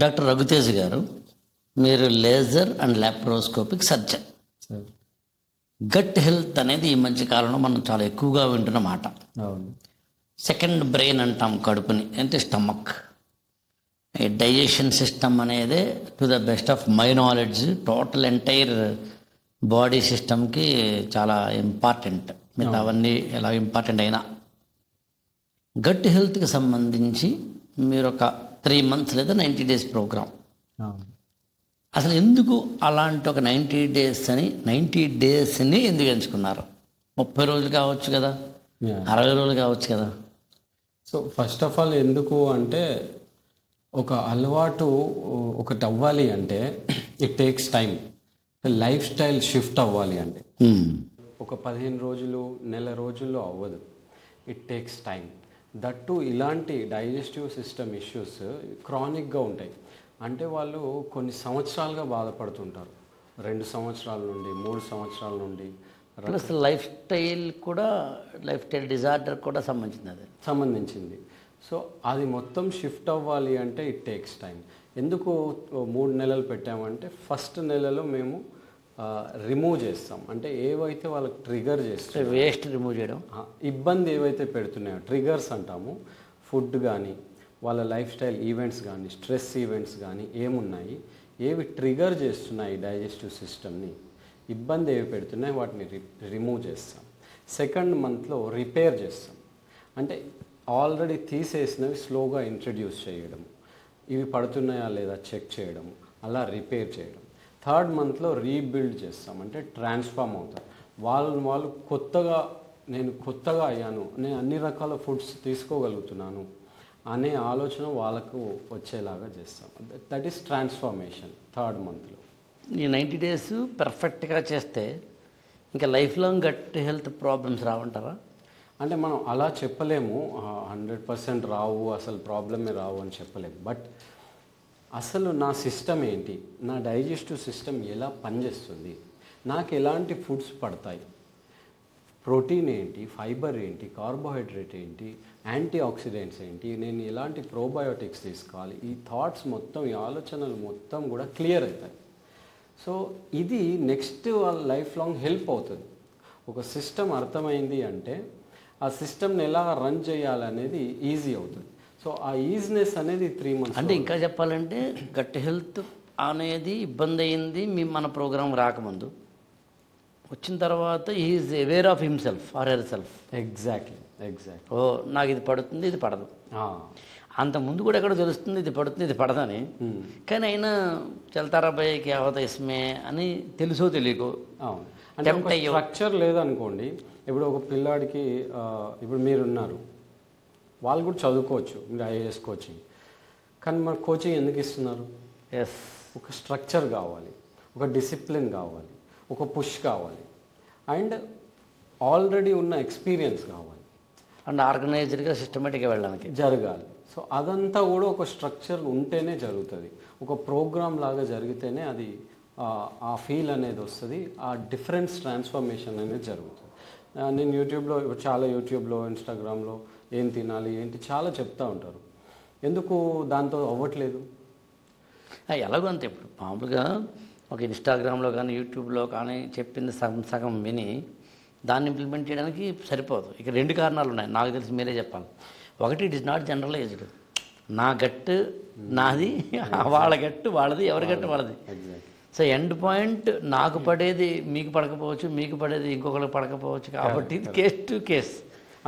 Doctor Raghutej గారు, మీరు laser and laparoscopic surgeon. Sir. Gut health అనేది ఈ మధ్య కాలంలో మనం చాలా ఎక్కువగా వింటున్న మాట. అవును. సెకండ్ బ్రెయిన్ అంటాం కడుపుని, అంటే స్టమక్. ఈ డైజెషన్ సిస్టమ్ అనేది to the best of my knowledge total entire body సిస్టమ్కి చాలా ఇంపార్టెంట్. మిగతా అవన్నీ ఎలా ఇంపార్టెంట్ అయినా గట్ హెల్త్కి సంబంధించి మీరు ఒక 3 months లేదా 90 days ప్రోగ్రామ్. అవును. అసలు ఎందుకు అలాంటి ఒక 90 days అని 90 daysని ఎందుకు ఎంచుకున్నారు? 30 రోజులు కావచ్చు కదా, Yeah. 60 రోజులు కావచ్చు కదా. సో ఫస్ట్ ఆఫ్ ఆల్ ఎందుకు అంటే ఒక అలవాటు ఒకటి అవ్వాలి అంటే it takes time. Life style shift అవ్వాలి అంటే ఒక 15 రోజులు నెల రోజుల్లో అవ్వదు. It takes time. దట్టు ఇలాంటి డైజెస్టివ్ సిస్టమ్ ఇష్యూస్ క్రానిక్గా ఉంటాయి. అంటే వాళ్ళు కొన్ని సంవత్సరాలుగా బాధపడుతుంటారు. 2 సంవత్సరాల నుండి 3 సంవత్సరాల నుండి. ప్లస్ లైఫ్ స్టైల్ డిజార్డర్ కూడా సంబంధించింది. సో అది మొత్తం షిఫ్ట్ అవ్వాలి అంటే ఇట్ టేక్స్ టైం. ఎందుకు 3 నెలలు పెట్టామంటే ఫస్ట్ నెలలో మేము రిమూవ్ చేస్తాం. అంటే ఏవైతే వాళ్ళకి ట్రిగర్ చేస్తాయి, వేస్ట్ రిమూవ్ చేయడం, ఇబ్బంది ఏవైతే పెడుతున్నాయో ట్రిగర్స్ అంటాము. ఫుడ్ కానీ వాళ్ళ లైఫ్ స్టైల్ ఈవెంట్స్ కానీ స్ట్రెస్ ఈవెంట్స్ కానీ ఏమున్నాయి, ఏవి ట్రిగర్ చేస్తున్నాయి డైజెస్టివ్ సిస్టమ్ని, ఇబ్బంది ఏవి పెడుతున్నాయి వాటిని రిమూవ్ చేస్తాం. సెకండ్ మంత్లో రిపేర్ చేస్తాం. అంటే ఆల్రెడీ తీసేసినవి స్లోగా ఇంట్రడ్యూస్ చేయడం, ఇవి పడుతున్నాయా లేదా చెక్ చేయడం, అలా రిపేర్ చేయడం. థర్డ్ మంత్లో రీబిల్డ్ చేస్తాం. అంటే ట్రాన్స్ఫార్మ్ అవుతారు. వాళ్ళు నేను కొత్తగా అయ్యాను, నేను అన్ని రకాల ఫుడ్స్ తీసుకోగలుగుతున్నాను అనే ఆలోచన వాళ్ళకు వచ్చేలాగా చేస్తాం. దట్ ఈస్ ట్రాన్స్ఫార్మేషన్ థర్డ్ మంత్లో. ఈ 90 days పర్ఫెక్ట్గా చేస్తే ఇంకా life long gut health problems రావంటారా? అంటే మనం అలా చెప్పలేము, 100% రావు, అసలు ప్రాబ్లమే రావు అని చెప్పలేము. బట్ అసలు నా సిస్టమ్ ఏంటి, నా డైజెస్టివ్ సిస్టమ్ ఎలా పనిచేస్తుంది, నాకు ఎలాంటి ఫుడ్స్ పడతాయి, ప్రోటీన్ ఏంటి, ఫైబర్ ఏంటి, కార్బోహైడ్రేట్ ఏంటి, యాంటీ ఆక్సిడెంట్స్ ఏంటి, నేను ఎలాంటి ప్రోబయోటిక్స్ తీసుకోవాలి, ఈ థాట్స్ మొత్తం, ఈ ఆలోచనలు మొత్తం కూడా క్లియర్ అవుతాయి. సో ఇది నెక్స్ట్ వాళ్ళ లైఫ్ లాంగ్ హెల్ప్ అవుతుంది. ఒక సిస్టమ్ అర్థమైంది అంటే ఆ సిస్టమ్ని ఎలా రన్ చేయాలనేది ఈజీ అవుతుంది. సో ఆ ఈజినెస్ అనేది 3 months. అంటే ఇంకా చెప్పాలంటే గట్ హెల్త్ అనేది ఇబ్బంది అయింది మన ప్రోగ్రాం రాకముందు, వచ్చిన తర్వాత is aware of himself or herself. Exactly. ఓ నాకు ఇది పడుతుంది, ఇది పడదు. అంతకుముందు కూడా ఎక్కడ తెలుస్తుంది ఇది పడుతుంది, ఇది పడదని. కానీ అయినా చల్తారా భయ్కి అవత ఇస్మే అని తెలుసో తెలియకో. అంటే స్ట్రక్చర్ లేదనుకోండి. ఇప్పుడు ఒక పిల్లాడికి ఇప్పుడు మీరున్నారు, వాళ్ళు కూడా చదువుకోవచ్చు, మీరు ఐఏఎస్ కోచింగ్, కానీ మన కోచింగ్ ఎందుకు ఇస్తున్నారు? ఎస్, ఒక స్ట్రక్చర్ కావాలి, ఒక డిసిప్లిన్ కావాలి, ఒక పుష్ కావాలి, అండ్ ఆల్రెడీ ఉన్న ఎక్స్పీరియన్స్ కావాలి, అండ్ ఆర్గనైజ్డ్గా సిస్టమేటిక్గా వెళ్ళడానికి జరగాలి. సో అదంతా కూడా ఒక స్ట్రక్చర్ ఉంటేనే జరుగుతుంది. ఒక ప్రోగ్రామ్ లాగా జరిగితేనే అది ఆ ఫీల్ అనేది వస్తుంది, ఆ డిఫరెన్స్ ట్రాన్స్ఫర్మేషన్ అనేది జరుగుతుంది. నేను యూట్యూబ్లో ఇన్స్టాగ్రామ్లో ఏం తినాలి ఏంటి చాలా చెప్తూ ఉంటారు. ఎందుకు దాంతో అవ్వట్లేదు? ఎలాగో అంతే. ఇప్పుడు మామూలుగా ఒక ఇన్స్టాగ్రామ్లో కానీ యూట్యూబ్లో కానీ చెప్పింది సగం సగం విని దాన్ని ఇంప్లిమెంట్ చేయడానికి సరిపోదు. ఇక 2 కారణాలు ఉన్నాయి, నాకు తెలిసి మీరే చెప్పాలి. ఒకటి, ఇట్ ఈస్ నాట్ జనరలైజ్డ్. నా గట్టు నాది, వాళ్ళ గట్టు వాళ్ళది, ఎవరి గట్టు వాళ్ళది. సో ఎండ్ పాయింట్ నాకు పడేది మీకు పడకపోవచ్చు, మీకు పడేది ఇంకొకరికి పడకపోవచ్చు. కాబట్టి ఇది కేస్ టు కేస్.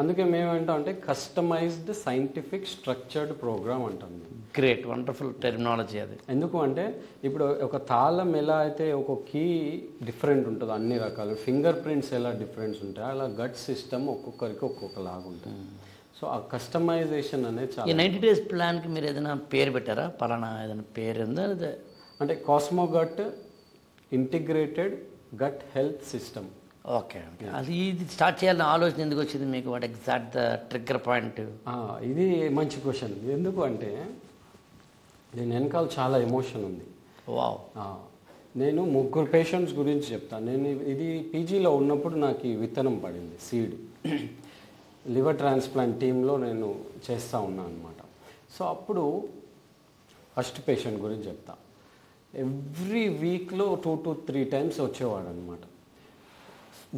అందుకే మేమేంటాం అంటే కస్టమైజ్డ్ సైంటిఫిక్ స్ట్రక్చర్డ్ ప్రోగ్రామ్ అంటాం. గ్రేట్, వండర్ఫుల్ టెర్మినాలజీ అది. ఎందుకు అంటే ఇప్పుడు ఒక తాళం ఎలా అయితే ఒక కీ డిఫరెంట్ ఉంటుందో, అన్ని రకాలు ఫింగర్ ప్రింట్స్ ఎలా డిఫరెన్స్ ఉంటాయో అలా గట్ సిస్టమ్ ఒక్కొక్కరికి ఒక్కొక్కలాగా ఉంటుంది. సో ఆ కస్టమైజేషన్ అనేది చాలా. ఈ 90 days ప్లాన్కి మీరు ఏదైనా పేరు పెట్టారా? పలానా ఏదైనా పేరు ఉందా? అదే అంటే Cosmogut integrated gut health system. Okay. అది ఇది స్టార్ట్ చేయాలని ఆలోచన ఎందుకు వచ్చింది మీకు? What exact the trigger point? ఇది మంచి క్వశ్చన్. ఎందుకు అంటే దీని వెనకాల చాలా ఎమోషన్ ఉంది. వావ్. నేను 3 పేషెంట్స్ గురించి చెప్తాను. నేను ఇది పీజీలో ఉన్నప్పుడు నాకు ఈ విత్తనం పడింది, సీడ్. లివర్ ట్రాన్స్ప్లాంట్ టీంలో నేను చేస్తూ ఉన్నాను అనమాట. సో అప్పుడు ఫస్ట్ పేషెంట్ గురించి చెప్తా. ఎవ్రీ వీక్లో 2 to 3 టైమ్స్ వచ్చేవాడు అనమాట.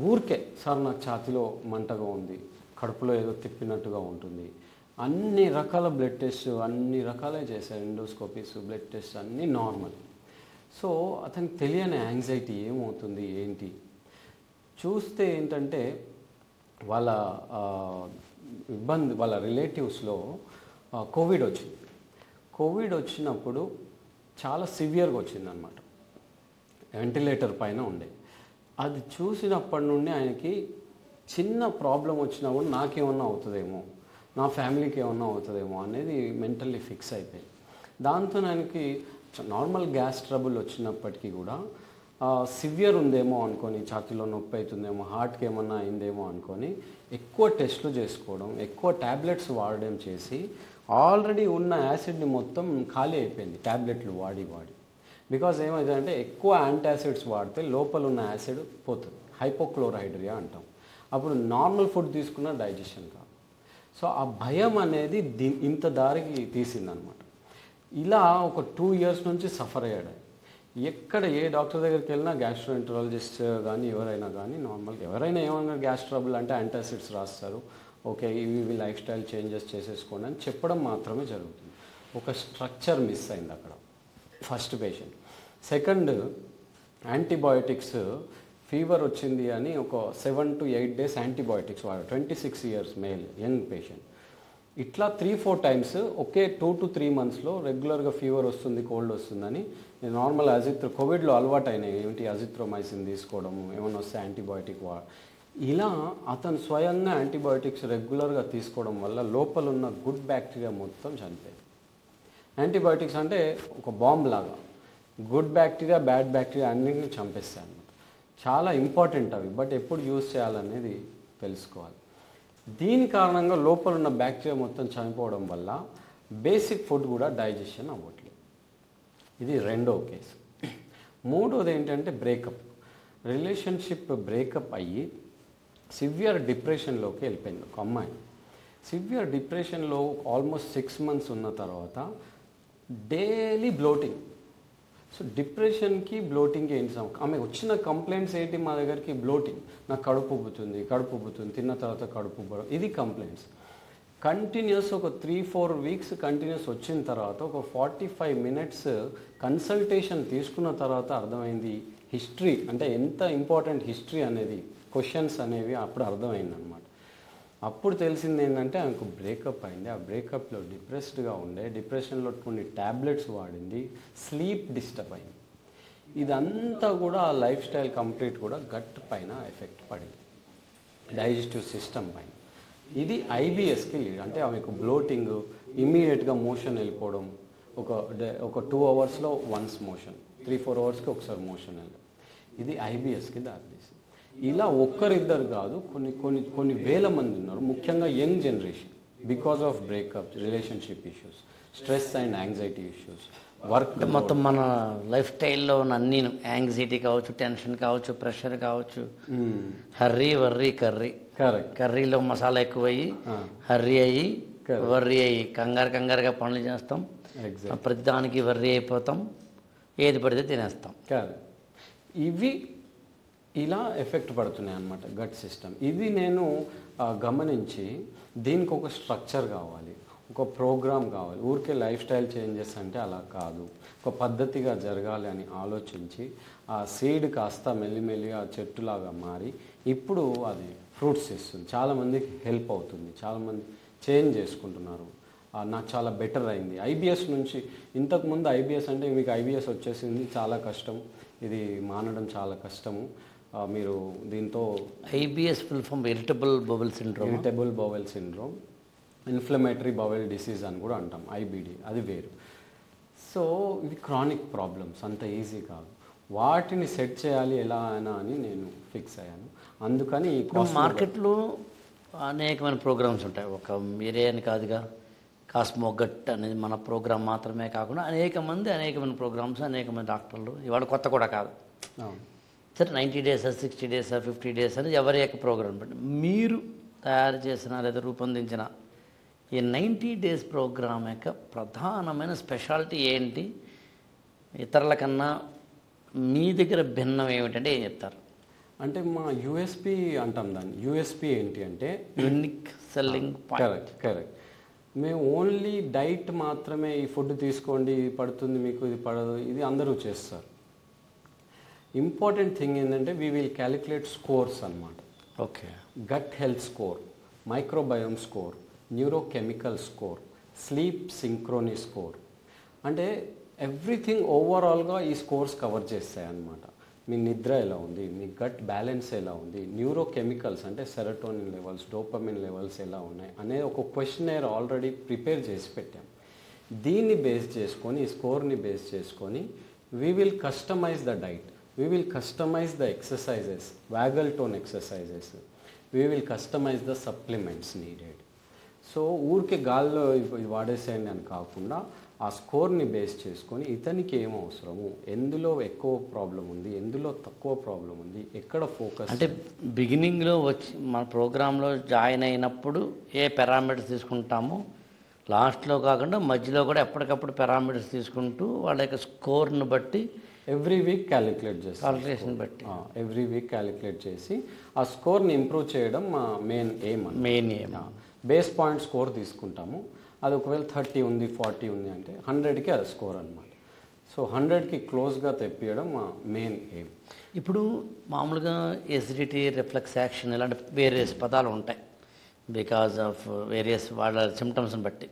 ఊరికే సార్ నాకు ఛాతీలో మంటగా ఉంది, కడుపులో ఏదో తిప్పినట్టుగా ఉంటుంది, అన్ని రకాల బ్లడ్ టెస్ట్ అన్ని రకాలే చేశారు, ఎండోస్కోపీస్ బ్లడ్ టెస్ట్ అన్నీ నార్మల్. సో అతనికి తెలియని యాంగ్జైటీ ఏమవుతుంది ఏంటి చూస్తే ఏంటంటే వాళ్ళ ఇబ్బంది, వాళ్ళ రిలేటివ్స్లో కోవిడ్ వచ్చింది. కోవిడ్ వచ్చినప్పుడు చాలా సివియర్గా వచ్చిందనమాట, వెంటిలేటర్ పైన ఉండే. అది చూసినప్పటి నుండి ఆయనకి చిన్న ప్రాబ్లం వచ్చినా కూడా నాకేమన్నా అవుతుందేమో, నా ఫ్యామిలీకి ఏమన్నా అవుతుందేమో అనేది మెంటల్లీ ఫిక్స్ అయిపోయింది. దాంతో ఆయనకి నార్మల్ గ్యాస్ ట్రబుల్ వచ్చినప్పటికీ కూడా సివియర్ ఉందేమో అనుకొని, ఛాతీలో నొప్పి అవుతుందేమో, హార్ట్కి ఏమన్నా అయిందేమో అనుకొని ఎక్కువ టెస్టులు చేసుకోవడం, ఎక్కువ ట్యాబ్లెట్స్ వాడడం చేసి ఆల్రెడీ ఉన్న యాసిడ్ని మొత్తం ఖాళీ అయిపోయింది ట్యాబ్లెట్లు వాడి వాడి. బికాజ్ ఏమవుతుందంటే ఎక్కువ యాంటాసిడ్స్ వాడితే లోపల ఉన్న యాసిడ్ పోతుంది, హైపోక్లోరైడ్రియా అంటాం. అప్పుడు నార్మల్ ఫుడ్ తీసుకున్న డైజెషన్ కాదు. సో ఆ భయం అనేది ఇంత దారికి తీసిందనమాట. ఇలా ఒక 2 years నుంచి సఫర్ అయ్యాడు. ఎక్కడ ఏ డాక్టర్ దగ్గరికి వెళ్ళినా గ్యాస్ట్రోఎంటరాలజిస్ట్ కానీ ఎవరైనా కానీ నార్మల్గా ఎవరైనా ఏమన్నా గ్యాస్ ట్రబుల్ అంటే యాంటాసిడ్స్ రాస్తారు, ఓకే ఇవి లైఫ్ స్టైల్ చేంజెస్ చేసేసుకోండి అని చెప్పడం మాత్రమే జరుగుతుంది. ఒక స్ట్రక్చర్ మిస్ అయింది అక్కడ first patient. Second, antibiotics fever వచ్చింది అని ఒక 7 to 8 days యాంటీబయోటిక్స్ వాడారు. 26 years మేల్ యంగ్ పేషెంట్. ఇట్లా 3-4 టైమ్స్ ఒకే 2 to 3 monthsలో రెగ్యులర్గా ఫీవర్ వస్తుంది, కోల్డ్ వస్తుందని నార్మల్ కోవిడ్లో అలవాటు అయినాయి ఏంటి అజిత్రోమైసిన్ తీసుకోవడం, ఏమన్నా వస్తే యాంటీబయోటిక్ ఇలా అతను స్వయంగా యాంటీబయోటిక్స్ రెగ్యులర్గా తీసుకోవడం వల్ల లోపల ఉన్న గుడ్ బ్యాక్టీరియా మొత్తం చనిపోయింది. యాంటీబయోటిక్స్ అంటే ఒక బాంబ్ లాగా గుడ్ బ్యాక్టీరియా బ్యాడ్ బ్యాక్టీరియా అన్నింటినీ చంపేస్తాయి అన్నమాట. చాలా ఇంపార్టెంట్ అవి, బట్ ఎప్పుడు యూజ్ చేయాలనేది తెలుసుకోవాలి. దీని కారణంగా లోపల ఉన్న బ్యాక్టీరియా మొత్తం చనిపోవడం వల్ల బేసిక్ ఫుడ్ కూడా డైజెషన్ అవ్వట్లేదు. ఇది రెండో కేసు. మూడోది ఏంటంటే బ్రేకప్. రిలేషన్షిప్ బ్రేకప్ అయ్యి సివియర్ డిప్రెషన్లోకి వెళ్ళిపోయింది ఒక అమ్మాయి. సివియర్ డిప్రెషన్లో ఆల్మోస్ట్ 6 months ఉన్న తర్వాత డైలీ బ్లోటింగ్. సో డిప్రెషన్కి బ్లోటింగ్కి ఏంటి ఆమె వచ్చిన కంప్లైంట్స్ ఏంటి మా దగ్గరికి? బ్లోటింగ్, నాకు కడుపు ఉబ్బుతుంది, తిన్న తర్వాత కడుపు ఉబ్బడం, ఇది కంప్లైంట్స్. కంటిన్యూస్ ఒక 3-4 weeks కంటిన్యూస్ వచ్చిన తర్వాత ఒక 45 minutes కన్సల్టేషన్ తీసుకున్న తర్వాత అర్థమైంది హిస్టరీ అంటే ఎంత ఇంపార్టెంట్ హిస్టరీ అనేది, క్వశ్చన్స్ అనేవి అప్పుడు అర్థమైంది అనమాట. అప్పుడు తెలిసింది ఏంటంటే ఆమెకు బ్రేకప్ అయింది. ఆ బ్రేకప్లో డిప్రెస్డ్గా ఉండే, డిప్రెషన్లో కొన్ని ట్యాబ్లెట్స్ వాడింది, స్లీప్ డిస్టర్బ్ అయింది. ఇదంతా కూడా ఆ లైఫ్ స్టైల్ కంప్లీట్ కూడా గట్ పైన ఎఫెక్ట్ పడింది, డైజెస్టివ్ సిస్టమ్ పైన. ఇది ఐబిఎస్కి లీడ్. అంటే ఆమెకు బ్లోటింగ్, ఇమ్మీడియట్గా మోషన్ వెళ్ళిపోవడం, ఒక 2 hours వన్స్ మోషన్, 3-4 hours ఒకసారి మోషన్ వెళ్ళడం, ఇది ఐబిఎస్కి దారితీసింది. ఇలా ఒక్కరిద్దరు కాదు, కొన్ని వేల మంది ఉన్నారు, ముఖ్యంగా young generation, because of breakup, relationship issues, stress and anxiety issues, work. మొత్తం మన లైఫ్ స్టైల్లో ఉన్న అన్ని యాంగ్జైటీ కావచ్చు, టెన్షన్ కావచ్చు, ప్రెషర్ కావచ్చు, హర్రీ వర్రీ కర్రీ. కరెక్ట్. కర్రీలో మసాలా ఎక్కువయ్యి హర్రీ అయ్యి వర్రీ అయ్యి కంగారుగా పనులు చేస్తాం, ప్రతిదానికి వర్రీ అయిపోతాం, ఏది పడితే తినేస్తాం. కాదు, ఇవి ఇలా ఎఫెక్ట్ పడుతున్నాయి అన్నమాట గట్ సిస్టమ్. ఇది నేను గమనించి దీనికి ఒక స్ట్రక్చర్ కావాలి, ఒక ప్రోగ్రామ్ కావాలి. ఊరికే లైఫ్ స్టైల్ చేంజెస్ అంటే అలా కాదు, ఒక పద్ధతిగా జరగాలి అని ఆలోచించి ఆ సీడ్ కాస్త మెల్లిమెల్లిగా చెట్టులాగా మారి ఇప్పుడు అది ఫ్రూట్స్ ఇస్తుంది. చాలామందికి హెల్ప్ అవుతుంది, చాలామంది చేంజ్ చేసుకుంటున్నారు. నాకు చాలా బెటర్ అయింది ఐబిఎస్ నుంచి. ఇంతకుముందు ఐబిఎస్ అంటే మీకు ఐబిఎస్ వచ్చేసింది, చాలా కష్టం, ఇది మానడం చాలా కష్టము, మీరు దీంతో IBS full form irritable bowel syndrome, inflammatory bowel disease అని కూడా అంటాం, ఐబిడి, అది వేరు. సో ఇవి క్రానిక్ ప్రాబ్లమ్స్, అంత ఈజీ కాదు. వాటిని సెట్ చేయాలి ఎలా అయినా అని నేను ఫిక్స్ అయ్యాను. అందుకని మార్కెట్లో అనేకమైన ప్రోగ్రామ్స్ ఉంటాయి, ఒక మీరే అని కాదుగా, కాస్మోగట్ అనేది మన ప్రోగ్రామ్ మాత్రమే కాకుండా అనేకమైన ప్రోగ్రామ్స్, అనేకమైన డాక్టర్లు, ఇవాళ కొత్త కూడా కాదు. సరే 90 days, 60 days, 50 days అనేది ఎవరి యొక్క ప్రోగ్రామ్ బట్టి మీరు తయారు చేసిన లేదా రూపొందించిన ఈ 90 డేస్ ప్రోగ్రామ్ యొక్క ప్రధానమైన స్పెషాలిటీ ఏంటి? ఇతరుల కన్నా మీ దగ్గర భిన్నం ఏమిటంటే ఏం చెప్తారు? అంటే మా యూఎస్పి అంటాం దాన్ని. యూఎస్పి ఏంటి అంటే యూనిక్ సెల్లింగ్ పాయింట్. కరెక్ట్. మేము ఓన్లీ డైట్ మాత్రమే, ఈ ఫుడ్ తీసుకోండి, ఇది పడుతుంది మీకు, ఇది పడదు, ఇది అందరూ చేస్తారు. ఇంపార్టెంట్ థింగ్ ఏంటంటే వీ విల్ క్యాలిక్యులేట్ స్కోర్స్ అన్నమాట. Okay. Gut health score, microbiome score, neurochemical score, sleep synchrony score. అంటే ఎవ్రీథింగ్ ఓవరాల్గా ఈ స్కోర్స్ కవర్ చేస్తాయి అన్నమాట. మీ నిద్ర ఎలా ఉంది, మీ గట్ బ్యాలెన్స్ ఎలా ఉంది, న్యూరోకెమికల్స్ అంటే సెరటోనిన్ లెవెల్స్, డోపమిన్ లెవెల్స్ ఎలా ఉన్నాయి అనే ఒక క్వశ్చనర్ ఆల్రెడీ ప్రిపేర్ చేసి పెట్టాం. దీన్ని బేస్ చేసుకొని, ఈ స్కోర్ని బేస్ చేసుకొని we will customise the diet, we will customise the exercises, vagal tone exercises, we will customise the supplements needed. So ఊరికే గాల్లో ఇది వాడేసేయండి అని కాకుండా ఆ స్కోర్ని బేస్ చేసుకొని ఇతనికి ఏం అవసరము, ఎందులో ఎక్కువ ప్రాబ్లం ఉంది, ఎందులో తక్కువ ప్రాబ్లం ఉంది, ఎక్కడ ఫోకస్. అంటే బిగినింగ్లో వచ్చి మన ప్రోగ్రాంలో జాయిన్ అయినప్పుడు ఏ పారామీటర్స్ తీసుకుంటామో, లాస్ట్లో కాకుండా మధ్యలో కూడా ఎప్పటికప్పుడు పారామీటర్స్ తీసుకుంటూ వాళ్ళ యొక్క స్కోర్ని బట్టి ఎవ్రీ వీక్ క్యాలిక్యులేట్ చేస్తాం. కాలిక్యులేషన్ బట్టి ఎవ్రీ వీక్ క్యాలిక్యులేట్ చేసి ఆ స్కోర్ని ఇంప్రూవ్ చేయడం మా main aim. Base point score తీసుకుంటాము. అది ఒకవేళ 30 ఉంది, 40 ఉంది అంటే 100కి అది స్కోర్ అనమాట. సో 100కి క్లోజ్గా తెప్పియడం మా మెయిన్ ఎయిమ్. ఇప్పుడు మామూలుగా ఎసిడిటీ, రిఫ్లెక్స్ యాక్షన్ ఇలాంటి వేరియస్ పదాలు ఉంటాయి బికాజ్ ఆఫ్ వేరియస్ వాళ్ళ సిమ్టమ్స్ని బట్టి.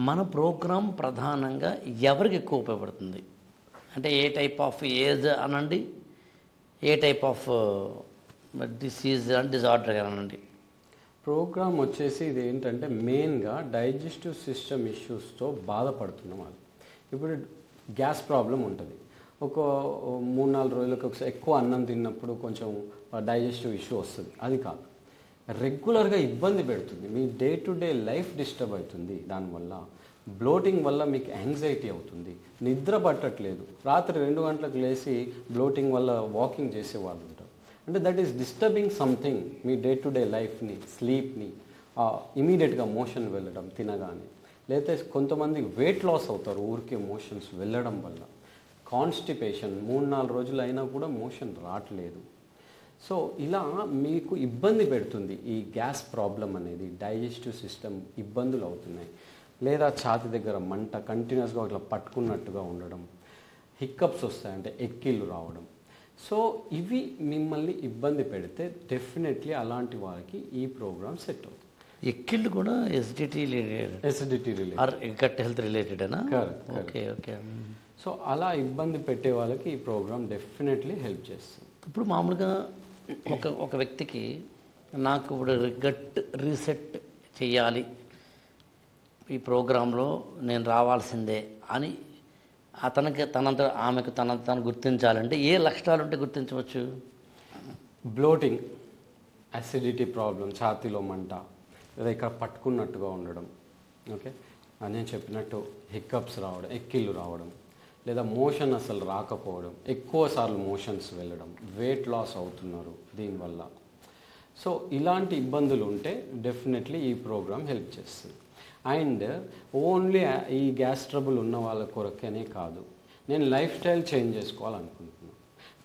మన ప్రోగ్రాం ప్రధానంగా ఎవరికి ఎక్కువ ఉపయోగపడుతుంది? అంటే ఏ టైప్ ఆఫ్ ఏజ్ అనండి, a type of disease and disorder అనండి. ప్రోగ్రామ్ వచ్చేసి ఇది ఏంటంటే మెయిన్గా డైజెస్టివ్ సిస్టమ్ ఇష్యూస్తో బాధపడుతున్నాం. అది ఇప్పుడు గ్యాస్ ప్రాబ్లం ఉంటుంది. ఒక 3-4 రోజులకు ఒకసారి ఎక్కువ అన్నం తిన్నప్పుడు కొంచెం డైజెస్టివ్ ఇష్యూ వస్తుంది. అది కాదు, రెగ్యులర్గా ఇబ్బంది పెడుతుంది. మీ day to day life disturb అవుతుంది. దానివల్ల బ్లోటింగ్ వల్ల మీకు యాంగ్జైటీ అవుతుంది, నిద్ర పట్టట్లేదు, రాత్రి 2 గంటలకు లేచి బ్లోటింగ్ వల్ల వాకింగ్ చేసేవాళ్ళు ఉంటారు. అంటే that is disturbing something me day to day లైఫ్ని, స్లీప్ని. ఇమీడియట్గా మోషన్ వెళ్ళడం తినగానే, లేకపోతే కొంతమంది వెయిట్ లాస్ అవుతారు ఊరికే మోషన్స్ వెళ్ళడం వల్ల. కాన్స్టిపేషన్ 3-4 రోజులు అయినా కూడా మోషన్ రావట్లేదు. సో ఇలా మీకు ఇబ్బంది పెడుతుంది ఈ గ్యాస్ ప్రాబ్లం అనేది. డైజెస్టివ్ సిస్టమ్ ఇబ్బందులు అవుతున్నాయి. లేదా ఛాతి దగ్గర మంట, కంటిన్యూస్గా అట్లా పట్టుకున్నట్టుగా ఉండడం, హిక్కప్స్ వస్తాయంటే ఎక్కిళ్ళు రావడం. సో ఇవి మిమ్మల్ని ఇబ్బంది పెడితే డెఫినెట్లీ అలాంటి వారికి ఈ ప్రోగ్రామ్ సెట్ అవుతుంది. ఎక్కిళ్ళు కూడా acidity related or gut health రిలేటెడేనా? Okay okay. సో అలా ఇబ్బంది పెట్టే వాళ్ళకి ఈ ప్రోగ్రామ్ డెఫినెట్లీ హెల్ప్ చేస్తుంది. ఇప్పుడు మామూలుగా ఒక వ్యక్తికి నాకు ఇప్పుడు గట్ రీసెట్ చేయాలి, ఈ ప్రోగ్రాంలో నేను రావాల్సిందే అని అతనికి ఆమెకు తను గుర్తించాలంటే ఏ లక్షణాలు ఉంటే గుర్తించవచ్చు? బ్లోటింగ్, అసిడిటీ ప్రాబ్లం, ఛాతీలో మంట, లేదా ఇక్కడ పట్టుకున్నట్టుగా ఉండడం, ఓకే, నేను చెప్పినట్టు హిక్కప్స్ రావడం, ఎక్కిళ్ళు రావడం, లేదా మోషన్ అసలు రాకపోవడం, ఎక్కువసార్లు మోషన్స్ వెళ్ళడం, వెయిట్ లాస్ అవుతున్నారు దీనివల్ల. సో ఇలాంటి ఇబ్బందులు ఉంటే డెఫినెట్లీ ఈ ప్రోగ్రామ్ హెల్ప్ చేస్తుంది. అండ్ ఓన్లీ ఈ గ్యాస్ ట్రబుల్ ఉన్న వాళ్ళ కొరకనే కాదు, నేను లైఫ్ స్టైల్ చేంజ్ చేసుకోవాలనుకుంటున్నాను,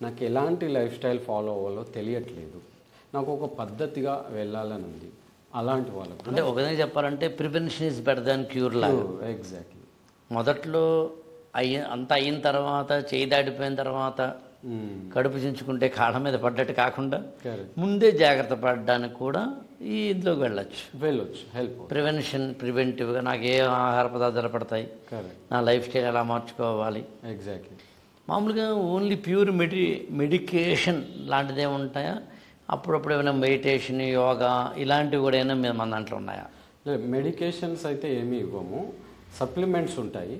నాకు ఎలాంటి లైఫ్ స్టైల్ ఫాలో అవ్వాలో తెలియట్లేదు, నాకు ఒక పద్ధతిగా వెళ్ళాలని ఉంది, అలాంటి వాళ్ళకు అంటే ఒకదే చెప్పాలంటే prevention is better than cure లాగా. ఎగ్జాక్ట్లీ. మొదట్లో అంత అయిన తర్వాత, చేయి దాటిపోయిన తర్వాత కడుపు చించుకుంటే కాళ్ళ మీద పడ్డట్టు కాకుండా ముందే జాగ్రత్త పడడానికి కూడా ఈ ఇంట్లోకి వెళ్ళొచ్చు. హెల్ప్ ప్రివెంటివ్గా నాకు ఏ ఆహార పదార్థాలు పడతాయి, నా లైఫ్ స్టైల్ ఎలా మార్చుకోవాలి. ఎగ్జాక్ట్లీ. మామూలుగా ఓన్లీ ప్యూర్ మెడికేషన్ లాంటిది ఏముంటాయా? అప్పుడప్పుడు ఏమైనా మెడిటేషన్, యోగా ఇలాంటివి కూడా ఏమైనా మన దాంట్లో ఉన్నాయా? మెడికేషన్స్ అయితే ఏమీ ఇవ్వము, సప్లిమెంట్స్ ఉంటాయి.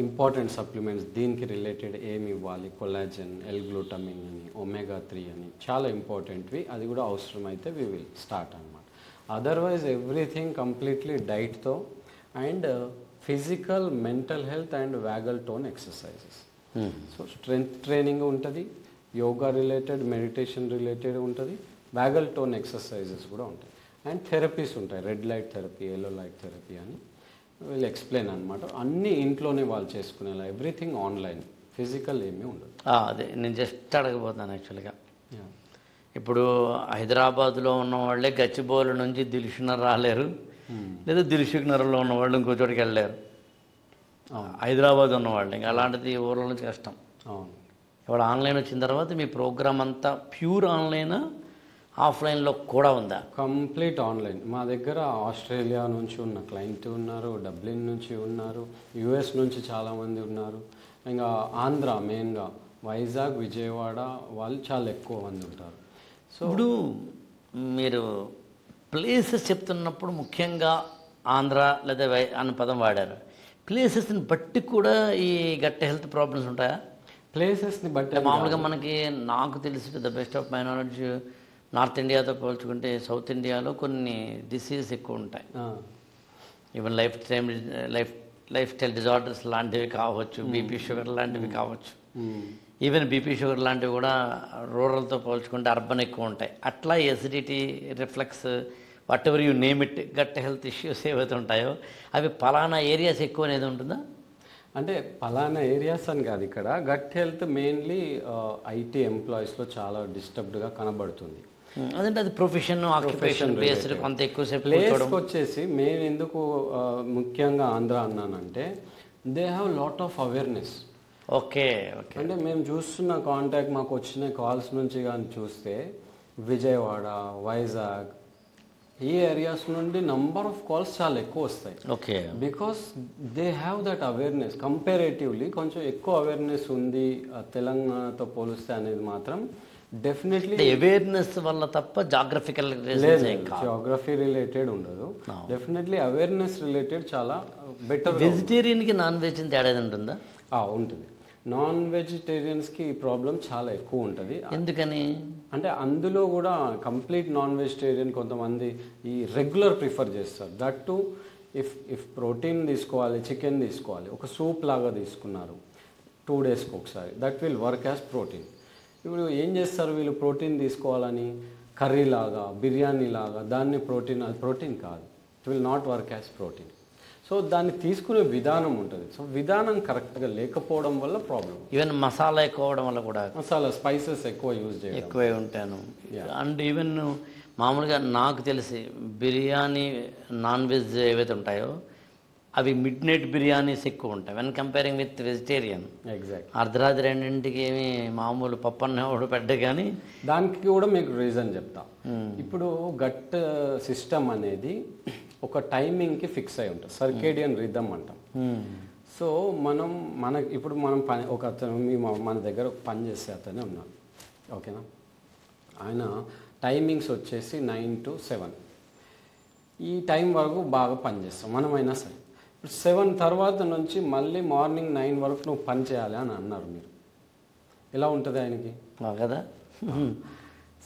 ఇంపార్టెంట్ సప్లిమెంట్స్ దీనికి రిలేటెడ్ ఏమి ఇవ్వాలి, కొలాజన్, ఎల్గ్లూటమిన్ అని, ఒమేగా 3 అని చాలా ఇంపార్టెంట్వి, అది కూడా అవసరమైతే వి విల్ స్టార్ట్ అనమాట. అదర్వైజ్ ఎవ్రీథింగ్ కంప్లీట్లీ డైట్తో and physical, mental health and vagal tone exercises. So strength training ఉంటుంది, యోగా రిలేటెడ్, మెడిటేషన్ రిలేటెడ్ ఉంటుంది, వాగల్ టోన్ ఎక్సర్సైజెస్ కూడా ఉంటాయి. అండ్ థెరపీస్ ఉంటాయి, red light therapy, yellow light therapy అని వీళ్ళు explain అనమాట. అన్నీ ఇంట్లోనే వాళ్ళు చేసుకునేలా, ఎవ్రీథింగ్ ఆన్లైన్, ఫిజికల్ ఏమీ ఉండదు. అదే నేను జస్ట్ అడగబోతున్నాను యాక్చువల్గా. ఇప్పుడు హైదరాబాద్లో ఉన్న వాళ్ళే గచ్చిబౌలి నుంచి దిల్షుక్నగర్ రాలేరు, లేదా దిల్షుక్నగర్లో ఉన్న వాళ్ళు ఇంకో చోటికి వెళ్ళలేరు. హైదరాబాద్ ఉన్నవాళ్ళు ఇంకా అలాంటిది ఊర్ల నుంచి కష్టం. అవును. ఇప్పుడు ఆన్లైన్ వచ్చిన తర్వాత మీ ప్రోగ్రామ్ అంతా ప్యూర్ ఆన్లైన్, ఆఫ్లైన్లో కూడా ఉందా? Complete online. మా దగ్గర ఆస్ట్రేలియా నుంచి ఉన్న క్లయింట్ ఉన్నారు, డబ్లిన్ నుంచి ఉన్నారు, యుఎస్ నుంచి చాలామంది ఉన్నారు, ఇంకా ఆంధ్ర మెయిన్గా వైజాగ్, విజయవాడ వాళ్ళు చాలా ఎక్కువ మంది ఉంటారు. సో ఇప్పుడు మీరు ప్లేసెస్ చెప్తున్నప్పుడు ముఖ్యంగా ఆంధ్ర లేదా అన్న పదం వాడారు. ప్లేసెస్ని బట్టి కూడా ఈ గట్ట హెల్త్ ప్రాబ్లమ్స్ ఉంటాయా? ప్లేసెస్ని బట్టి మామూలుగా మనకి, నాకు తెలిసి the best of my knowledge, north ఇండియాతో పోల్చుకుంటే సౌత్ ఇండియాలో కొన్ని డిసీజెస్ ఎక్కువ ఉంటాయి. ఈవెన్ లైఫ్ స్టైల్ డిజార్డర్స్ లాంటివి కావచ్చు, బీపీ షుగర్ లాంటివి కావచ్చు. ఈవెన్ బీపీ షుగర్ లాంటివి కూడా రూరల్తో పోల్చుకుంటే అర్బన్ ఎక్కువ ఉంటాయి. అట్లా acidity, reflux, whatever you name it, gut health issues ఏవైతే ఉంటాయో అవి పలానా ఏరియాస్ ఎక్కువ అనేది ఉంటుందా? అంటే పలానా ఏరియాస్ అని కాదు, ఇక్కడ గట్ హెల్త్ మెయిన్లీ ఐటీ ఎంప్లాయీస్లో చాలా డిస్టర్బ్డ్గా కనబడుతుంది. అదంటే అది ప్రొఫెషన్, ఆక్యుపేషన్ బేస్డ్ కొంత ఎక్కువసేపు ప్లేస్కి వచ్చేసి మేము ఎందుకు ముఖ్యంగా ఆంధ్ర అన్నానంటే, they have lot of awareness. Okay okay. అంటే మేము చూస్తున్న కాంటాక్ట్, మాకు వచ్చిన కాల్స్ నుంచి కానీ చూస్తే విజయవాడ, వైజాగ్ ఈ ఏరియాస్ నుండి నంబర్ ఆఫ్ కాల్స్ చాలా ఎక్కువ వస్తాయి. Okay. Because they have that awareness. Comparatively కొంచెం ఎక్కువ అవేర్నెస్ ఉంది తెలంగాణతో పోలిస్తే అనేది మాత్రం డెఫినెట్లీ. అవేర్నెస్ వల్ల తప్ప జాగ్రఫికల్ జాగ్రఫీ రిలేటెడ్ ఉండదు. డెఫినెట్లీ అవేర్నెస్ రిలేటెడ్ చాలా బెటర్. వెజిటేరియన్కి నాన్ వెజ్ తేడా ఉంటుందా? ఉంటుంది. నాన్ వెజిటేరియన్స్కి ఈ ప్రాబ్లం చాలా ఎక్కువ ఉంటుంది. ఎందుకని అంటే అందులో కూడా కంప్లీట్ నాన్ వెజిటేరియన్ కొంతమంది ఈ రెగ్యులర్ ప్రిఫర్ చేస్తారు. దట్ టు ఇఫ్ ప్రోటీన్ తీసుకోవాలి, చికెన్ తీసుకోవాలి, ఒక సూప్ లాగా తీసుకున్నారు 2 డేస్కి ఒకసారి, that will work as protein. ఇప్పుడు ఏం చేస్తారు వీళ్ళు, ప్రోటీన్ తీసుకోవాలని కర్రీ లాగా, బిర్యానీ లాగా దాన్ని ప్రోటీన్, అది ప్రోటీన్ కాదు. It will not work as protein. So దాన్ని తీసుకునే విధానం ఉంటుంది. సో విధానం కరెక్ట్గా లేకపోవడం వల్ల ప్రాబ్లం. ఈవెన్ మసాలా ఎక్కువ అవడం వల్ల కూడా, మసాలా స్పైసెస్ ఎక్కువ యూజ్ చేయడం, ఎక్కువే ఉంటాను. అండ్ ఈవెన్ మామూలుగా నాకు తెలిసి బిర్యానీ నాన్ వెజ్ ఏవైతే ఉంటాయో అవి మిడ్ నైట్ బిర్యానీస్ ఎక్కువ ఉంటాయి when comparing with vegetarian. Exact. అర్ధరాత్రి 2ంటికి ఏమి మామూలు పప్పు అన్న పెట్ట, కానీ దానికి కూడా మీకు రీజన్ చెప్తా. ఇప్పుడు గట్ సిస్టమ్ అనేది ఒక టైమింగ్కి ఫిక్స్ అయి ఉంటుంది, సర్కేడియన్ రిథమ్ అంటాం. సో ఇప్పుడు మనం పని, ఒక అతను మన దగ్గర పని చేసే అతనే ఉన్నాడు, ఓకేనా. ఆయన టైమింగ్స్ వచ్చేసి 9 to 7 ఈ టైం వరకు బాగా పనిచేస్తాం మనమైనా సరే. ఇప్పుడు 7 తర్వాత నుంచి మళ్ళీ మార్నింగ్ 9 వరకు నువ్వు పని చేయాలి అని అన్నారు మీరు. ఎలా ఉంటుంది ఆయనకి కదా?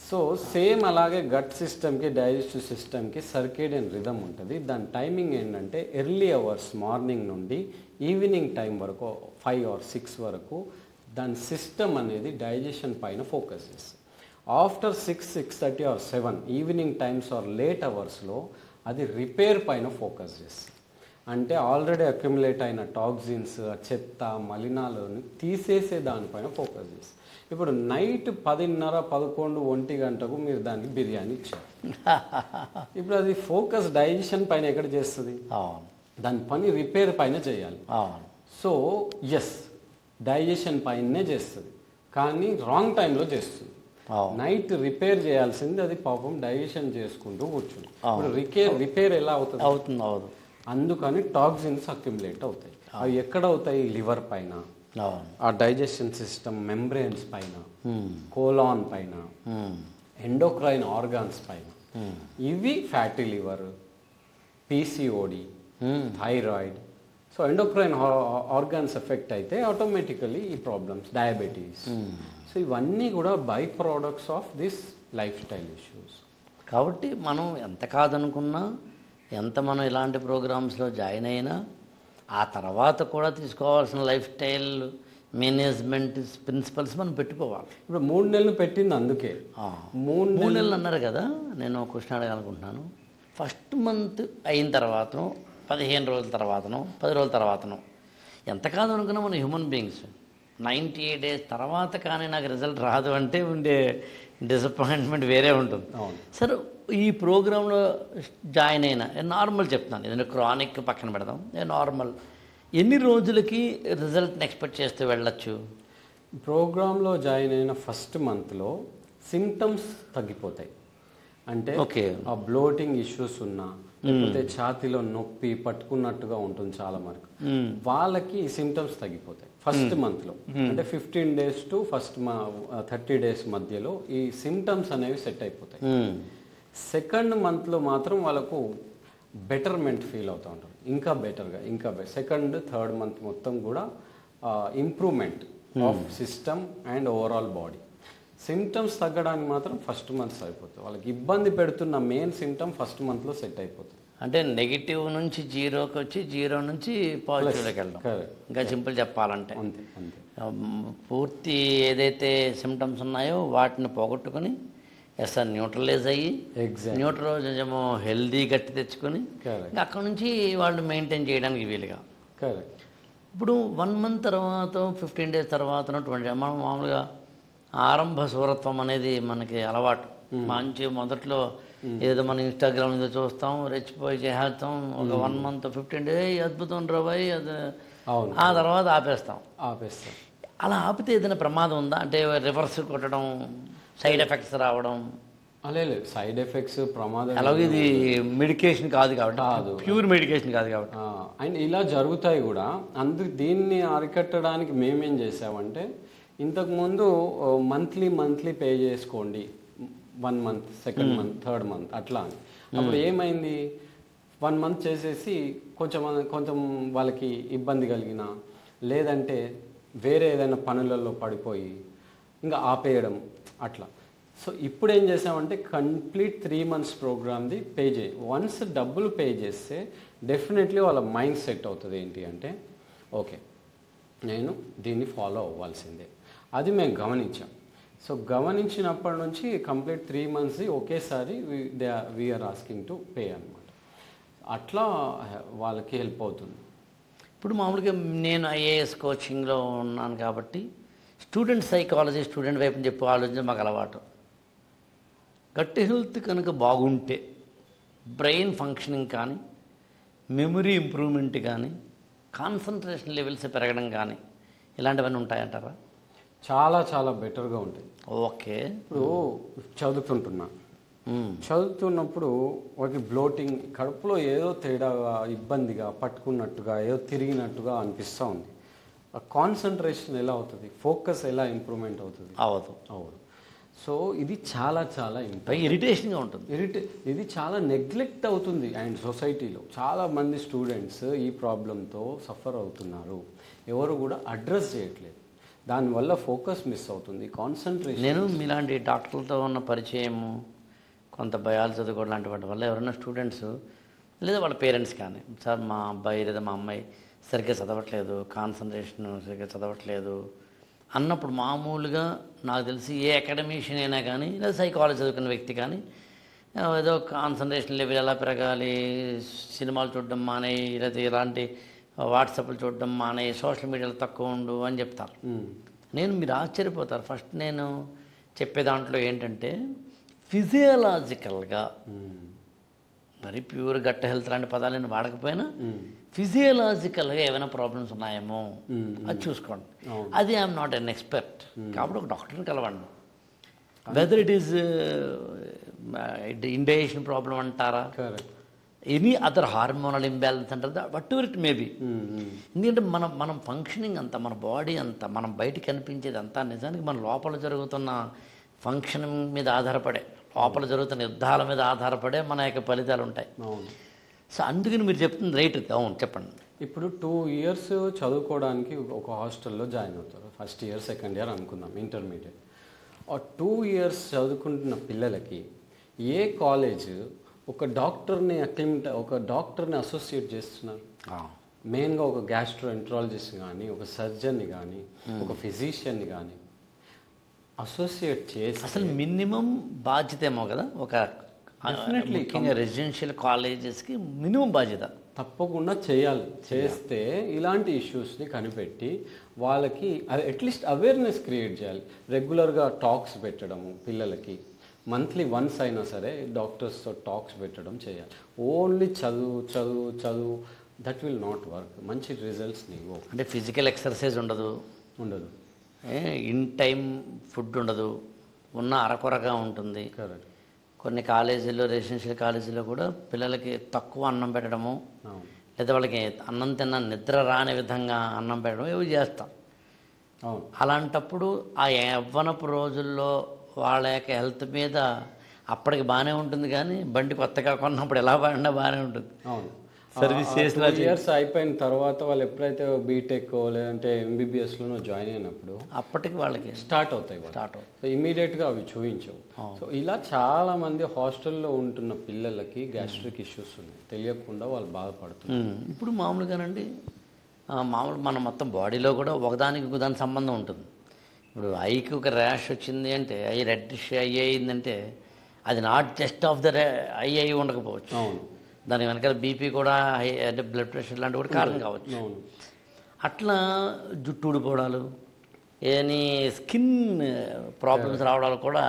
సో సేమ్ అలాగే గట్ సిస్టమ్కి, డైజెస్టివ్ సిస్టమ్కి సర్కేడియన్ రిథమ్ ఉంటుంది. దాని టైమింగ్ ఏంటంటే ఎర్లీ అవర్స్ మార్నింగ్ నుండి ఈవినింగ్ టైం వరకు 5 or 6 వరకు దాని సిస్టమ్ అనేది డైజెషన్ పైన ఫోకస్ చేస్తుంది. After 6, 6:30 or 7 evening times or late అవర్స్లో అది రిపేర్ పైన ఫోకస్ చేస్తుంది. అంటే ఆల్రెడీ అక్యుములేట్ అయిన టాక్సిన్స్, చెత్త, మలినాలను తీసేసే దానిపైన ఫోకస్ చేస్తుంది. ఇప్పుడు నైట్ 10:30, 11, 1 గంటకు మీరు దానికి బిర్యానీ ఇచ్చారు. ఇప్పుడు అది ఫోకస్ డైజెషన్ పైన ఎక్కడ చేస్తుంది? దాని పని రిపేర్ పైన చేయాలి. సో ఎస్, డైజెషన్ పైనే చేస్తుంది, కానీ రాంగ్ టైంలో చేస్తుంది. నైట్ రిపేర్ చేయాల్సింది అది పాపం డైజెషన్ చేసుకుంటూ కూర్చుంది. ఇప్పుడు రిపేర్ ఎలా అవుతుంది? అందుకని టాక్సిన్స్ అక్యుములేట్ అవుతాయి. అవి ఎక్కడ అవుతాయి? లివర్ పైన, ఆ డైజెషన్ సిస్టమ్ మెంబ్రెయిన్స్ పైన, కోలాన్ పైన, ఎండోక్రైన్ ఆర్గాన్స్ పైన. ఇవి fatty liver, PCOD, thyroid. So endocrine organs effect అయితే ఆటోమేటికలీ ఈ ప్రాబ్లమ్స్, డయాబెటీస్. సో ఇవన్నీ కూడా by products of this life style issues. కాబట్టి మనం ఎంత కాదనుకున్నా, ఎంత మనం ఇలాంటి ప్రోగ్రామ్స్లో జాయిన్ అయినా, ఆ తర్వాత కూడా తీసుకోవాల్సిన లైఫ్ స్టైల్ మేనేజ్మెంట్ ప్రిన్సిపల్స్ మనం పెట్టుకోవాలి. ఇప్పుడు 3 నెలలు పెట్టింది అందుకే. 3 నెలలు అన్నారు కదా, నేను ఒక క్వశ్చన్ అడగాలనుకుంటున్నాను. ఫస్ట్ మంత్ అయిన తర్వాతను 15 రోజుల తర్వాతను 10 రోజుల తర్వాతను ఎంత కాదు అనుకున్నా మన హ్యూమన్ బీయింగ్స్ 98 డేస్ తర్వాత కానీ నాకు రిజల్ట్ రాదు అంటే ఉండే డిసప్పాయింట్మెంట్ వేరే ఉంటుంది. అవును. సరే ఈ ప్రోగ్రాంలో జాయిన్ అయిన నార్మల్ చెప్తున్నాను, ఏదైనా క్రానిక్ పక్కన పెడదాం, నార్మల్ ఎన్ని రోజులకి రిజల్ట్ని ఎక్స్పెక్ట్ చేస్తూ వెళ్ళొచ్చు? ప్రోగ్రాంలో జాయిన్ అయిన ఫస్ట్ మంత్లో సిమ్టమ్స్ తగ్గిపోతాయి. అంటే ఓకే. ఆ బ్లోటింగ్ ఇష్యూస్ ఉన్నా, లేకపోతే ఛాతీలో నొప్పి పట్టుకున్నట్టుగా ఉంటుంది చాలా వరకు, వాళ్ళకి ఈ సిమ్టమ్స్ తగ్గిపోతాయి ఫస్ట్ మంత్లో. అంటే 15 డేస్ టు 30 డేస్ మధ్యలో ఈ సిమ్టమ్స్ అనేవి సెట్ అయిపోతాయి. సెకండ్ మంత్లో మాత్రం వాళ్ళకు బెటర్మెంట్ ఫీల్ అవుతూ ఉంటారు, ఇంకా బెటర్గా, ఇంకా సెకండ్ థర్డ్ మంత్ మొత్తం కూడా improvement of system and overall body. Symptoms తగ్గడానికి మాత్రం ఫస్ట్ మంత్ సరిపోతుంది. వాళ్ళకి ఇబ్బంది పెడుతున్న మెయిన్ సిమ్టమ్ ఫస్ట్ మంత్లో సెట్ అయిపోతుంది. అంటే నెగిటివ్ నుంచి జీరోకి వచ్చి జీరో నుంచి పాజిటివ్లోకి వెళ్ళడం. ఇంకా సింపుల్ చెప్పాలంటే అంతే అంతే. పూర్తి ఏదైతే సిమ్టమ్స్ ఉన్నాయో వాటిని పోగొట్టుకొని సార్ న్యూట్రలైజ్ అయ్యి న్యూట్రలైజ్ ఏమో హెల్దీ గట్టి తెచ్చుకొని ఇంకా అక్కడ నుంచి వాళ్ళు మెయింటైన్ చేయడానికి వీలుగా. కరెక్ట్. ఇప్పుడు 1 మంత్ తర్వాత 15 డేస్ తర్వాత 20 మనం మామూలుగా ఆరంభ సూరత్వం అనేది మనకి అలవాటు. మంచి మొదట్లో ఏదో మనం ఇన్స్టాగ్రామ్ మీద చూస్తాం, రెచ్చిపోయి చేస్తాం, ఒక 1 మంత్ 15 డేస్ అద్భుతం రాబాయి అది, ఆ తర్వాత ఆపేస్తాం. అలా ఆపితే ఏదైనా ప్రమాదం ఉందా? అంటే రివర్స్ కొట్టడం, సైడ్ ఎఫెక్ట్స్ రావడం? లేదు, సైడ్ ఎఫెక్ట్స్ ప్రమాదం. అలాగే ఇది మెడికేషన్ కాదు కాబట్టి, ప్యూర్ మెడికేషన్ కాదు కాబట్టి. అండ్ ఇలా జరుగుతాయి కూడా. దీన్ని అరికట్టడానికి మేమేం చేసామంటే, ఇంతకుముందు మంత్లీ పే చేసుకోండి, 1 month, second month, third month అట్లా అని. అప్పుడు ఏమైంది, 1 మంత్ చేసేసి కొంచెం వాళ్ళకి ఇబ్బంది కలిగిన, లేదంటే వేరే ఏదైనా పనులలో పడిపోయి ఇంకా ఆపేయడం అట్లా. సో ఇప్పుడు ఏం చేసామంటే కంప్లీట్ 3 months ప్రోగ్రామ్ది పే చేయి. వన్స్ డబ్బులు పే చేస్తే డెఫినెట్లీ వాళ్ళ మైండ్ సెట్ అవుతుంది ఏంటి అంటే, ఓకే నేను దీన్ని ఫాలో అవ్వాల్సిందే. అది మేము గమనించాం. సో గమనించినప్పటి నుంచి కంప్లీట్ 3 months ఒకేసారి వీఆర్ ఆస్కింగ్ టు పే అనమాట. అట్లా వాళ్ళకి హెల్ప్ అవుతుంది. ఇప్పుడు మామూలుగా నేను ఐఏఎస్ కోచింగ్లో ఉన్నాను కాబట్టి స్టూడెంట్ సైకాలజీ, స్టూడెంట్ వైపు చెప్పి ఆలోచన మాకు అలవాటు. గట్ హెల్త్ కనుక బాగుంటే బ్రెయిన్ ఫంక్షనింగ్ కానీ, మెమరీ ఇంప్రూవ్మెంట్ కానీ, కాన్సన్ట్రేషన్ లెవెల్స్ పెరగడం కానీ ఇలాంటివన్నీ ఉంటాయంటారా? చాలా చాలా బెటర్గా ఉంటాయి. ఓకే. ఇప్పుడు చదువుతున్నప్పుడు వాటికి బ్లోటింగ్, కడుపులో ఏదో తేడాగా, ఇబ్బందిగా, పట్టుకున్నట్టుగా, ఏదో తిరిగినట్టుగా అనిపిస్తూ ఉంది. కాన్సన్ట్రేషన్ ఎలా అవుతుంది, ఫోకస్ ఎలా ఇంప్రూవ్మెంట్ అవుతుంది? అవును. సో ఇది చాలా చాలా ఇరిటేషన్గా ఉంటుంది. ఇది చాలా నెగ్లెక్ట్ అవుతుంది. అండ్ సొసైటీలో చాలామంది స్టూడెంట్స్ ఈ ప్రాబ్లంతో సఫర్ అవుతున్నారు. ఎవరు కూడా అడ్రస్ చేయట్లేదు. దానివల్ల ఫోకస్ మిస్ అవుతుంది, కాన్సన్ట్రేషన్. నేను మీలాంటి డాక్టర్లతో ఉన్న పరిచయము, కొంత భయాలు చదువుకోవడం లాంటి వాటి వల్ల ఎవరైనా స్టూడెంట్స్ లేదా వాళ్ళ పేరెంట్స్ కానీ, సార్ మా అబ్బాయి లేదా మా అమ్మాయి సరిగ్గా చదవట్లేదు, కాన్సన్ట్రేషన్ సరిగ్గా చదవట్లేదు అన్నప్పుడు మామూలుగా నాకు తెలిసి ఏ అకాడమిషియన్ అయినా కానీ, లేదా సైకాలజీ చదువుకున్న వ్యక్తి కానీ, ఏదో కాన్సన్ట్రేషన్ లెవెల్ ఎలా పెరగాలి, సినిమాలు చూడడం మానేయి, లేదా ఇలాంటి వాట్సాప్లు చూడడం మానేయి, సోషల్ మీడియాలో తక్కువ ఉండు అని చెప్తారు. మీరు ఆశ్చర్యపోతారు. ఫస్ట్ నేను చెప్పే దాంట్లో ఏంటంటే ఫిజియలాజికల్గా, మరి ప్యూర్ గట్ హెల్త్ లాంటి పదాలు నేను వాడకపోయినా ఫిజియలాజికల్గా ఏమైనా ప్రాబ్లమ్స్ ఉన్నాయేమో అది చూసుకోండి. అది ఐఎమ్ నాట్ ఎన్ ఎక్స్పర్ట్ కాబట్టి ఒక డాక్టర్ని కలవండి. Whether it is indigestion problem అంటారా, ఎనీ అదర్ హార్మోనల్ ఇంబ్యాలెన్స్ అంటారు, వట్ ఎవర్ ఇట్ మేబీ. ఎందుకంటే మనం ఫంక్షనింగ్ అంతా, మన బాడీ అంతా, మనం బయటికి కనిపించేది అంతా నిజానికి మన లోపల జరుగుతున్న ఫంక్షనింగ్ మీద ఆధారపడే, లోపల జరుగుతున్న యుద్ధాల మీద ఆధారపడే మన యొక్క ఫలితాలు ఉంటాయి. సో అందుకని మీరు చెప్తుంది రైట్. అవును, చెప్పండి. ఇప్పుడు 2 years చదువుకోవడానికి ఒక హాస్టల్లో జాయిన్ అవుతారు. ఫస్ట్ ఇయర్, సెకండ్ ఇయర్ అనుకుందాం, ఇంటర్మీడియట్. ఆ 2 years చదువుకుంటున్న పిల్లలకి ఏ కాలేజ్ ఒక డాక్టర్ని అసోసియేట్ చేస్తున్నారు? మెయిన్గా ఒక గ్యాస్ట్రోఎంట్రాలజిస్ట్ కానీ, ఒక సర్జన్ని కానీ, ఒక ఫిజిషియన్ని కానీ అసోసియేట్ చేసి, అసలు మినిమం బాధ్యత ఏమో కదా ఒక డెఫినెట్లీ ముఖ్యంగా రెసిడెన్షియల్ కాలేజెస్కి మినిమం బాధ్యత. తప్పకుండా చేయాలి. చేస్తే ఇలాంటి ఇష్యూస్ని కనిపెట్టి వాళ్ళకి అట్లీస్ట్ అవేర్నెస్ క్రియేట్ చేయాలి. రెగ్యులర్గా టాక్స్ పెట్టడము పిల్లలకి, మంత్లీ వన్స్ అయినా సరే డాక్టర్స్తో టాక్స్ పెట్టడం చేయాలి. ఓన్లీ చదువు చదువు చదువు దట్ విల్ నాట్ వర్క్. మంచి రిజల్ట్స్ నీవు. అంటే ఫిజికల్ ఎక్సర్సైజ్ ఉండదు, ఉండదు. ఇన్ టైం ఫుడ్ ఉండదు, ఉన్న అరకొరగా ఉంటుంది. కరెక్ట్. కొన్ని కాలేజీల్లో రెసిడెన్షియల్ కాలేజీలో కూడా పిల్లలకి తక్కువ అన్నం పెట్టడము, అవును లేదా వాళ్ళకి అన్నం తిన్న నిద్ర రాని విధంగా అన్నం పెట్టడం ఇవి చేస్తాం. అవును. అలాంటప్పుడు ఆ యవ్వనపు రోజుల్లో వాళ్ళ యొక్క హెల్త్ మీద అప్పటికి బాగానే ఉంటుంది, కానీ బండి కొత్తగా కొన్నప్పుడు ఎలా పడినా బాగానే ఉంటుంది. అవును. సర్వీస్ చేసిన ఇయర్స్ అయిపోయిన తర్వాత వాళ్ళు ఎప్పుడైతే బీటెక్ లేదంటే ఎంబీబీఎస్లోనో జాయిన్ అయినప్పుడు అప్పటికి వాళ్ళకి స్టార్ట్ అవుతాయి. సో ఇమీడియట్గా అవి చూపించవు. సో ఇలా చాలామంది హాస్టల్లో ఉంటున్న పిల్లలకి గ్యాస్ట్రిక్ ఇష్యూస్ ఉన్నాయి, తెలియకుండా వాళ్ళు బాధపడుతున్నారు. ఇప్పుడు మామూలుగానండి మామూలు మన మొత్తం బాడీలో కూడా ఒకదానికి ఒకదానికి సంబంధం ఉంటుంది. ఇప్పుడు ఐకి ఒక ర్యాష్ వచ్చింది అంటే, ఐ రెడ్డిష్ ఐ అయిందంటే అది not just of the I అయి ఉండకపోవచ్చు. అవును. దాని వెనకాల బీపీ కూడా హై అంటే బ్లడ్ ప్రెషర్ లాంటివి కూడా కారణం కావచ్చు. అవును. అట్లా జుట్టు ఊడిపోవడాలు, ఏని స్కిన్ ప్రాబ్లమ్స్ రావడాలు కూడా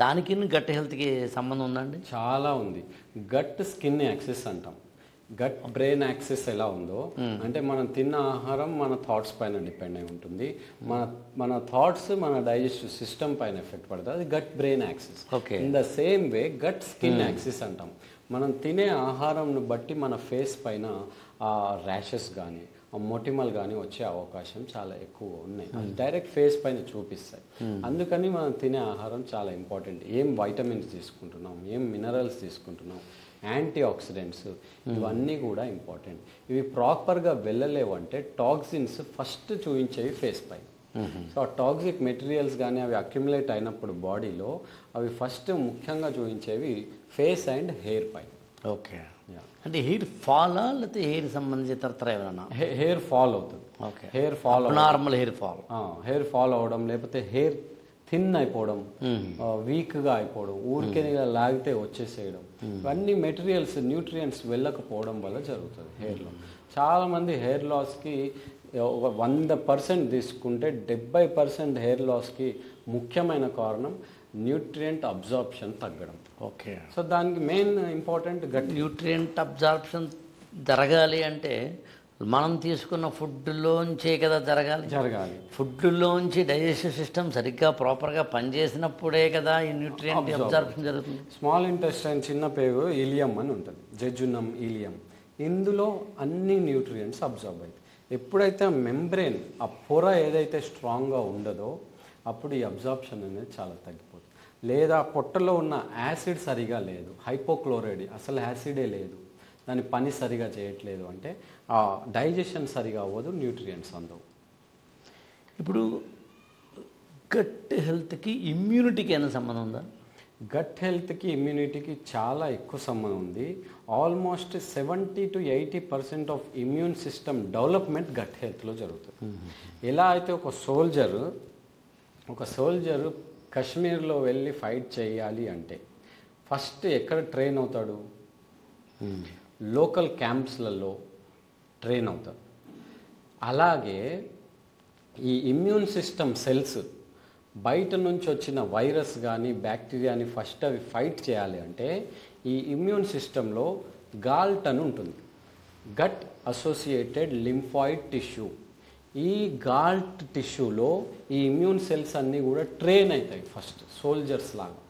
దానికి గట్ హెల్త్కి సంబంధం ఉందండి. చాలా ఉంది. గట్ స్కిన్ యాక్సెస్ అంటాం. గట్ బ్రెయిన్ యాక్సెస్ ఎలా ఉందో అంటే మనం తిన్న ఆహారం మన థాట్స్ పైన డిపెండ్ అయి ఉంటుంది. మన థాట్స్ మన డైజెస్టివ్ సిస్టమ్ పైన ఎఫెక్ట్ పడుతుంది. అది gut brain axis. Okay. In the same way gut skin axis అంటాం. మనం తినే ఆహారంను బట్టి మన ఫేస్ పైన ఆ ర్యాషెస్ కానీ ఆ మొటిమలు కానీ వచ్చే అవకాశం చాలా ఎక్కువ ఉన్నాయి. అది డైరెక్ట్ ఫేస్ పైన చూపిస్తాయి. అందుకని మనం తినే ఆహారం చాలా ఇంపార్టెంట్. ఏం వైటమిన్స్ తీసుకుంటున్నాం, ఏం మినరల్స్ తీసుకుంటున్నాం, యాంటీ ఆక్సిడెంట్స్, ఇవన్నీ కూడా ఇంపార్టెంట్. ఇవి ప్రాపర్గా వెళ్ళలేవంటే టాక్సిన్స్ ఫస్ట్ చూపించేవి ఫేస్ పైన. సో ఆ టాక్సిక్ మెటీరియల్స్ కానీ అవి అక్యుములేట్ అయినప్పుడు బాడీలో అవి ఫస్ట్ ముఖ్యంగా చూపించేవి ఫేస్ అండ్ హెయిర్ పైన. ఓకే. అంటే హెయిర్ ఫాలా లేకపోతే హెయిర్ సంబంధించి ఇతరత్ర ఏమైనా? హెయిర్ ఫాల్ అవుతుంది. Okay. Hair fall, normal hair fall, hair fall అవడం, లేకపోతే హెయిర్ థిన్ అయిపోవడం, వీక్గా అయిపోవడం, ఊరికే లాగితే వచ్చేసేయడం, ఇవన్నీ మెటీరియల్స్ న్యూట్రియంట్స్ వెళ్ళకపోవడం వల్ల జరుగుతుంది హెయిర్లో. చాలామంది హెయిర్ లాస్కి ఒక 100% తీసుకుంటే 70% హెయిర్ లాస్కి ముఖ్యమైన కారణం న్యూట్రియంట్ అబ్జార్ప్షన్ తగ్గడం. ఓకే. సో దానికి main important gut. Nutrient absorption జరగాలి అంటే మనం తీసుకున్న ఫుడ్లోంచే కదా జరగాలి. ఫుడ్లోంచి డైజెస్టివ్ సిస్టమ్ సరిగ్గా ప్రాపర్గా పనిచేసినప్పుడే కదా ఈ న్యూట్రియంట్ అబ్జార్ప్షన్ జరుగుతుంది. స్మాల్ ఇంటెస్టైన్ చిన్న పేగు ఇలియం అని ఉంటుంది, జెజునం ఇలియం. ఇందులో అన్ని న్యూట్రియంట్స్ అబ్జర్వ్ అవుతాయి. ఎప్పుడైతే మెంబ్రెయిన్ ఆ పొర ఏదైతే స్ట్రాంగ్గా ఉండదో అప్పుడు ఈ అబ్జార్ప్షన్ అనేది చాలా తగ్గిపోతుంది. లేదా పొట్టలో ఉన్న యాసిడ్ సరిగా లేదు, హైపోక్లోరైడ్, అసలు యాసిడే లేదు, దాని పని సరిగా చేయట్లేదు అంటే ఆ డైజెషన్ సరిగా అవ్వదు, న్యూట్రియంట్స్ అందవు. ఇప్పుడు గట్ హెల్త్కి ఇమ్యూనిటీకి ఏమైనా సంబంధం ఉందా? గట్ హెల్త్కి ఇమ్యూనిటీకి చాలా ఎక్కువ సంబంధం ఉంది. Almost 70 to 80% of immune system development gut హెల్త్లో జరుగుతుంది. ఎలా అయితే ఒక సోల్జరు కాశ్మీర్లో వెళ్ళి ఫైట్ చేయాలి అంటే ఫస్ట్ ఎక్కడ ట్రైన్ అవుతాడు? లోకల్ క్యాంప్స్లలో ట్రైన్ అవుతాడు. అలాగే ఈ ఇమ్యూన్ సిస్టమ్ సెల్స్ బయట నుంచి వచ్చిన వైరస్ కానీ బ్యాక్టీరియాని ఫస్ట్ అవి ఫైట్ చేయాలి అంటే ఈ ఇమ్యూన్ సిస్టంలో గాల్ట్ అని ఉంటుంది, గట్ అసోసియేటెడ్ లింఫాయిడ్ టిష్యూ. ఈ గాల్ట్ టిష్యూలో ఈ ఇమ్యూన్ సెల్స్ అన్నీ కూడా ట్రైన్ అవుతాయి ఫస్ట్ సోల్జర్స్ లాగా.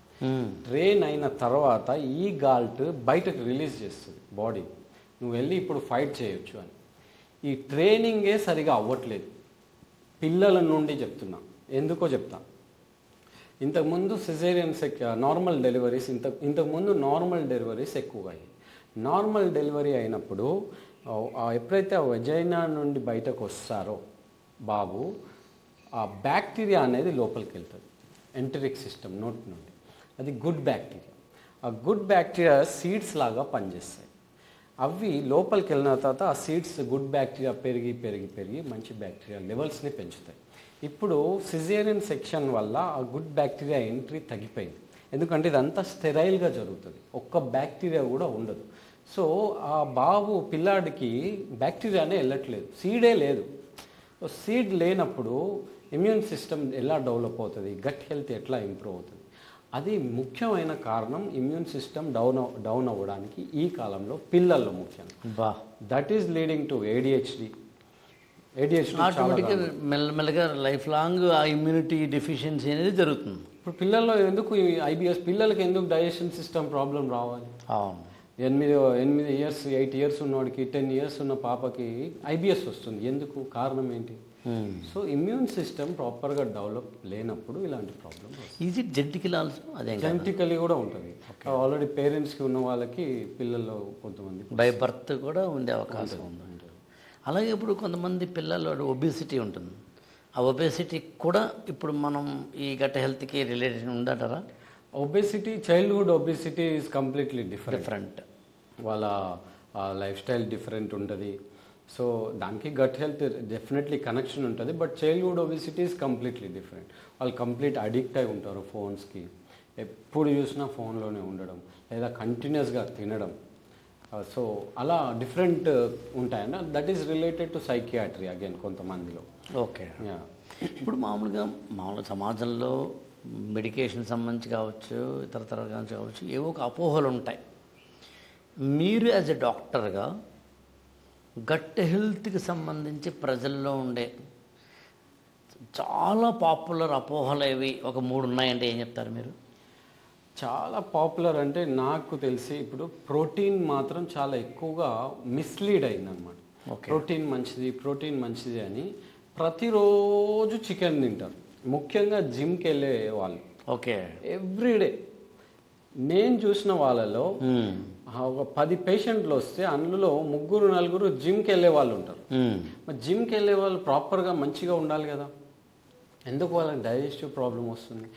ట్రైన్ అయిన తర్వాత ఈ గాల్ట్ బయటకు రిలీజ్ చేస్తుంది బాడీ, నువ్వు వెళ్ళి ఇప్పుడు ఫైట్ చేయొచ్చు అని. ఈ ట్రైనింగే సరిగా అవ్వట్లేదు పిల్లల నుండి చెప్తున్నా. ఎందుకో చెప్తా. ఇంతకుముందు సిజేరియన్ నార్మల్ డెలివరీస్ ఇంతకుముందు నార్మల్ డెలివరీస్ ఎక్కువగా అయ్యాయి. నార్మల్ డెలివరీ అయినప్పుడు ఎప్పుడైతే ఆ వెజైనా నుండి బయటకు వస్తారో బాబు, ఆ బ్యాక్టీరియా అనేది లోపలికి వెళ్తుంది ఎంటరిక్ సిస్టమ్ నోటి నుండి. అది గుడ్ బ్యాక్టీరియా. ఆ గుడ్ బ్యాక్టీరియా సీడ్స్ లాగా పనిచేస్తాయి. అవి లోపలికి వెళ్ళిన తర్వాత ఆ సీడ్స్ గుడ్ బ్యాక్టీరియా పెరిగి పెరిగి పెరిగి మంచి బ్యాక్టీరియా లెవెల్స్ని పెంచుతాయి. ఇప్పుడు సిజేరియన్ సెక్షన్ వల్ల ఆ గుడ్ బ్యాక్టీరియా ఎంట్రీ తగ్గిపోయింది. ఎందుకంటే ఇదంతా స్టెరైల్గా జరుగుతుంది, ఒక్క బ్యాక్టీరియా కూడా ఉండదు. సో ఆ పిల్లాడికి బ్యాక్టీరియానే వెళ్ళట్లేదు, సీడే లేదు. సీడ్ లేనప్పుడు ఇమ్యూన్ సిస్టమ్ ఎలా డెవలప్ అవుతుంది, గట్ హెల్త్ ఎట్లా ఇంప్రూవ్ అవుతుంది? అది ముఖ్యమైన కారణం ఇమ్యూన్ సిస్టమ్ డౌన్ అవ్వడానికి ఈ కాలంలో పిల్లల్లో ముఖ్యంగా. That is leading to ADHD. ఆటోమేటిక్గా మెల్లమెల్లగా లైఫ్ లాంగ్ ఆ ఇమ్యూనిటీ డెఫిషియన్సీ అనేది జరుగుతుంది. ఇప్పుడు పిల్లల్లో ఎందుకు ఐబిఎస్, పిల్లలకి ఎందుకు డైజెషన్ సిస్టమ్ ప్రాబ్లం రావాలి? 8 ఇయర్స్ 8 ఇయర్స్ ఉన్నవాడికి 10 ఇయర్స్ ఉన్న పాపకి ఐబిఎస్ వస్తుంది, ఎందుకు? కారణం ఏంటి? సో ఇమ్యూన్ సిస్టమ్ ప్రాపర్గా డెవలప్ లేనప్పుడు ఇలాంటి ప్రాబ్లమ్. ఈజీ జెనెటికల్ ఆల్సో, అదే జెనెటికలీ కూడా ఉంటుంది. ఆల్రెడీ పేరెంట్స్కి ఉన్న వాళ్ళకి పిల్లల్లో కొంతమంది బై బర్త్ కూడా ఉండే అవకాశం ఉంది. అలాగే ఇప్పుడు కొంతమంది పిల్లల్లో ఒబేసిటీ ఉంటుంది, ఆ ఒబేసిటీ కూడా ఇప్పుడు మనం ఈ గట్ హెల్త్కి రిలేటెడ్ ఉందంటారా? Obesity, childhood obesity is completely different. వాళ్ళ లైఫ్ స్టైల్ డిఫరెంట్ ఉంటుంది. సో దానికి గట్ హెల్త్ డెఫినెట్లీ కనెక్షన్ ఉంటుంది. But childhood obesity is completely different. వాళ్ళు కంప్లీట్ అడిక్ట్ అయి ఉంటారు ఫోన్స్కి, ఎప్పుడు చూసినా ఫోన్లోనే ఉండడం లేదా కంటిన్యూస్గా తినడం. సో అలా డిఫరెంట్ ఉంటాయన్న. That is related to psychiatry again కొంతమందిలో. ఓకే. ఇప్పుడు మామూలుగా సమాజంలో మెడికేషన్ సంబంధించి కావచ్చు, ఇతర కావచ్చు, ఏవో ఒక అపోహలు ఉంటాయి. మీరు యాజ్ ఎ డాక్టర్గా గట్ హెల్త్కి సంబంధించి ప్రజల్లో ఉండే చాలా పాపులర్ అపోహలు ఏవి ఒక 3 ఉన్నాయంటే ఏం చెప్తారు మీరు? చాలా పాపులర్ అంటే నాకు తెలిసి ఇప్పుడు ప్రోటీన్ మాత్రం చాలా ఎక్కువగా మిస్లీడ్ అయిందనమాట. ప్రోటీన్ మంచిది అని ప్రతిరోజు చికెన్ తింటారు, ముఖ్యంగా జిమ్కి వెళ్ళే వాళ్ళు. ఓకే. ఎవ్రీడే నేను చూసిన వాళ్ళలో ఒక 10 పేషెంట్లు వస్తే అందులో 3-4 జిమ్కి వెళ్ళే వాళ్ళు ఉంటారు. మరి జిమ్కి వెళ్ళే వాళ్ళు ప్రాపర్గా మంచిగా ఉండాలి కదా, ఎందుకు వాళ్ళకి డైజెస్టివ్ ప్రాబ్లం వస్తుంది?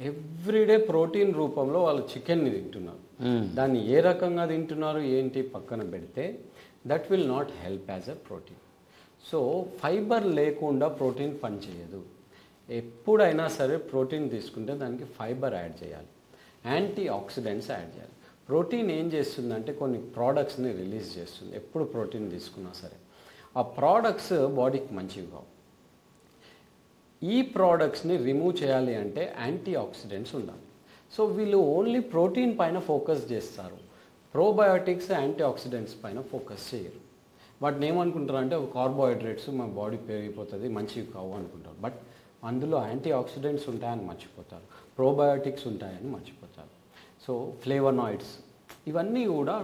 ఎవ్రీడే ప్రోటీన్ రూపంలో వాళ్ళు చికెన్ని తింటున్నారు. దాన్ని ఏ రకంగా తింటున్నారు ఏంటి పక్కన పెడితే that will not help as a protein. So fibre లేకుండా ప్రోటీన్ పనిచేయదు. ఎప్పుడైనా సరే ప్రోటీన్ తీసుకుంటే దానికి ఫైబర్ యాడ్ చేయాలి, యాంటీ ఆక్సిడెంట్స్ యాడ్ చేయాలి. ప్రోటీన్ ఏం చేస్తుందంటే కొన్ని ప్రోడక్ట్స్ని రిలీజ్ చేస్తుంది. ఎప్పుడు ప్రోటీన్ తీసుకున్నా సరే ఆ ప్రోడక్ట్స్ బాడీకి మంచివి కావు. ఈ ప్రోడక్ట్స్ని రిమూవ్ చేయాలి అంటే యాంటీ ఆక్సిడెంట్స్ ఉండాలి. సో వీళ్ళు ఓన్లీ ప్రోటీన్ పైన ఫోకస్ చేస్తారు, ప్రోబయోటిక్స్ యాంటీ ఆక్సిడెంట్స్ పైన ఫోకస్ చేయరు. వాటిని ఏమనుకుంటారు అంటే కార్బోహైడ్రేట్స్ మా బాడీ పెరిగిపోతుంది, మంచివి కావు అనుకుంటారు. బట్ అందులో యాంటీ ఆక్సిడెంట్స్ ఉంటాయని మర్చిపోతారు, ప్రోబయోటిక్స్ ఉంటాయని మర్చిపోతారు. సో ఫ్లేవనాయిడ్స్ ఇవన్నీ కూడా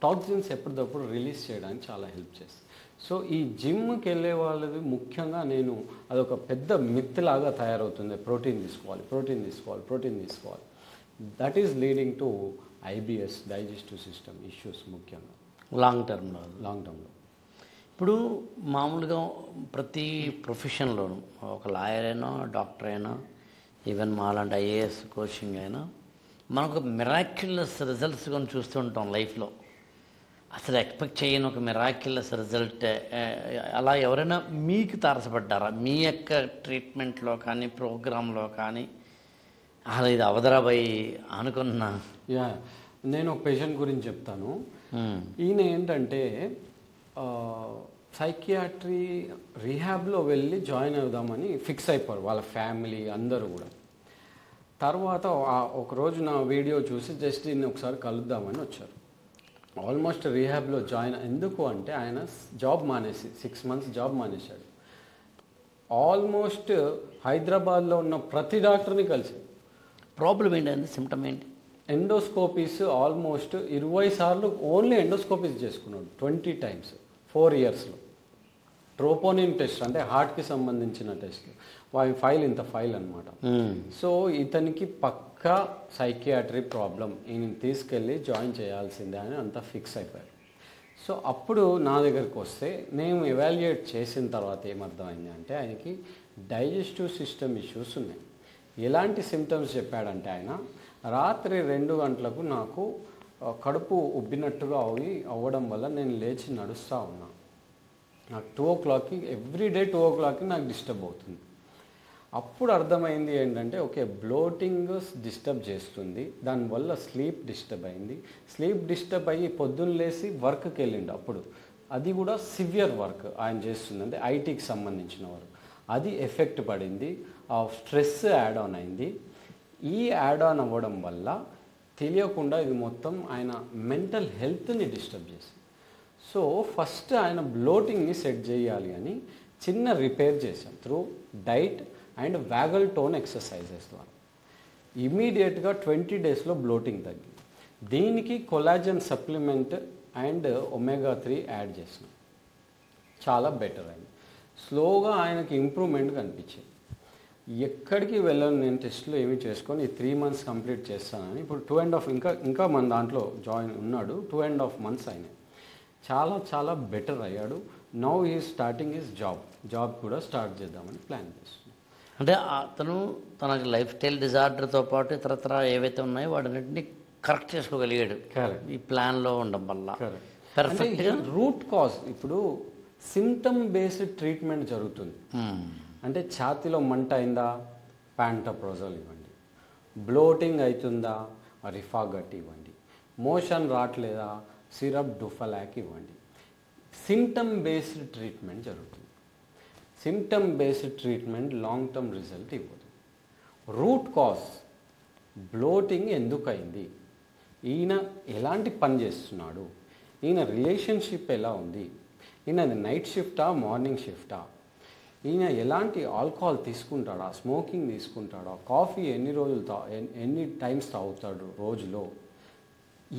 టాక్సిన్స్ ఎప్పటికప్పుడు రిలీజ్ చేయడానికి చాలా హెల్ప్ చేస్తాయి. సో ఈ జిమ్కి వెళ్ళే వాళ్ళది ముఖ్యంగా అదొక పెద్ద మిత్ లాగా తయారవుతుంది. ప్రోటీన్ తీసుకోవాలి. That is leading to IBS, digestive system issues ముఖ్యంగా లాంగ్ టర్మ్లో. ఇప్పుడు మామూలుగా ప్రతి ప్రొఫెషన్లోనూ ఒక లాయర్ అయినా, డాక్టర్ అయినా, ఈవెన్ మాలాంటి ఐఏఎస్ కోచింగ్ అయినా మనకు మిరాక్యులస్ రిజల్ట్స్ కొన్ని చూస్తుంటాం లైఫ్లో. అసలు ఎక్స్పెక్ట్ చేయని ఒక మిరాక్యులస్ రిజల్ట్ అలా ఎవరైనా మీకు తారసపడ్డారా? మీ యొక్క ట్రీట్మెంట్లో కానీ ప్రోగ్రాంలో కానీ అలా ఇది అవదరాబాయి అనుకున్నా? నేను ఒక పేషెంట్ గురించి చెప్తాను. ఈయన ఏంటంటే సైకియాట్రీ రీహాబ్లో వెళ్ళి జాయిన్ అవుదామని ఫిక్స్ అయిపోయారు వాళ్ళ ఫ్యామిలీ అందరూ కూడా. తర్వాత ఒకరోజు నా వీడియో చూసి జస్ట్ ఈయన ఒకసారి కలుద్దామని వచ్చారు. ఆల్మోస్ట్ రీహాబ్లో జాయిన్ ఎందుకు అంటే ఆయన జాబ్ మానేసి 6 months జాబ్ మానేశాడు. ఆల్మోస్ట్ హైదరాబాద్లో ఉన్న ప్రతి డాక్టర్ని కలిసి. ప్రాబ్లం ఏంటంటే సిమ్టమ్ ఏంటి? ఎండోస్కోపీస్ ఆల్మోస్ట్ 20 సార్లు ఓన్లీ ఎండోస్కోపీస్ చేసుకున్నాడు 20 times 4 yearsలో. ట్రోపోనిన్ టెస్ట్ అంటే హార్ట్కి సంబంధించిన టెస్ట్, ఇంత ఫైల్ అనమాట. సో ఇతనికి పక్కా సైకియాట్రీ ప్రాబ్లం, ఈయన తీసుకెళ్ళి జాయిన్ చేయాల్సిందే అని అంతా ఫిక్స్ అయిపోయారు. సో అప్పుడు నా దగ్గరికి వస్తే నేను ఎవాల్యుయేట్ చేసిన తర్వాత ఏమర్థమైంది అంటే ఆయనకి డైజెస్టివ్ సిస్టమ్ ఇష్యూస్ ఉన్నాయి. ఎలాంటి సిమ్టమ్స్ చెప్పాడంటే ఆయన రాత్రి 2 గంటలకు నాకు కడుపు ఉబ్బినట్టుగా అవ్వడం వల్ల నేను లేచి నడుస్తూ ఉన్నా. నాకు 2 o'clockకి ఎవ్రీడే 2 o'clockకి నాకు డిస్టర్బ్ అవుతుంది. అప్పుడు అర్థమైంది ఏంటంటే ఓకే బ్లోటింగ్ డిస్టర్బ్ చేస్తుంది, దానివల్ల స్లీప్ డిస్టర్బ్ అయింది. స్లీప్ డిస్టర్బ్ అయ్యి పొద్దున్న లేసి వర్క్కి వెళ్ళిండు. అప్పుడు అది కూడా సివియర్ వర్క్ ఆయన చేస్తుంది, అంటే ఐటీకి సంబంధించిన వర్క్. అది ఎఫెక్ట్ పడింది, ఆ స్ట్రెస్ యాడ్ ఆన్ అయింది. ఈ యాడ్ ఆన్ అవ్వడం వల్ల తెలియకుండా ఇది మొత్తం ఆయన మెంటల్ హెల్త్ని డిస్టర్బ్ చేసింది. సో ఫస్ట్ ఆయన బ్లోటింగ్ని సెట్ చేయాలి అని చిన్న రిపేర్ చేశాం through diet and vagal tone exercises ద్వారా. ఇమీడియట్గా 20 డేస్లో బ్లోటింగ్ తగ్గింది. దీనికి collagen supplement and omega 3 add చేసినాం, చాలా బెటర్ అయింది. స్లోగా ఆయనకి ఇంప్రూవ్మెంట్ కనిపించింది. ఎక్కడికి వెళ్ళను నేను, టెస్ట్లో ఏమి చేసుకొని ఈ 3 months కంప్లీట్ చేస్తానని ఇప్పుడు 2.5 ఇంకా మన దాంట్లో జాయిన్ ఉన్నాడు. 2.5 months అయినాయి. చాలా చాలా బెటర్ అయ్యాడు. నౌ ఈ స్టార్టింగ్ ఈజ్ జాబ్ కూడా స్టార్ట్ చేద్దామని ప్లాన్ చేస్తున్నాం. అంటే అతను తనకి లైఫ్ స్టైల్ డిజార్డర్తో పాటు ఇతరత్ర ఏవైతే ఉన్నాయో వాటన్నిటిని కరెక్ట్ చేసుకోగలిగాడు కరెక్ట్, ఈ ప్లాన్లో ఉండడం వల్ల. కరెక్ట్. పర్ఫెక్ట్గా రూట్ కాజ్ ఇప్పుడు సిమ్టమ్ బేస్డ్ ట్రీట్మెంట్ జరుగుతుంది. అంటే ఛాతీలో మంట అయిందా, ప్యాంటప్రోజోల్ ఇవ్వండి. బ్లోటింగ్ అవుతుందా, రిఫాగట్ ఇవ్వండి. మోషన్ రావట్లేదా, సిరప్ డుఫలాక్ ఇవ్వండి. సిమ్టమ్ బేస్డ్ ట్రీట్మెంట్ జరుగుతుంది. Symptom based treatment long term result ఇవ్వదు. రూట్ కాజ్ బ్లోటింగ్ ఎందుకు అయింది, ఈయన ఎలాంటి పని చేస్తున్నాడు, ఈయన రిలేషన్షిప్ ఎలా ఉంది, ఈయన నైట్ షిఫ్టా మార్నింగ్ షిఫ్టా, ఈయన ఎలాంటి ఆల్కహాల్ తీసుకుంటాడా, స్మోకింగ్ తీసుకుంటాడా, కాఫీ ఎన్ని టైమ్స్ తాగుతాడు రోజులో.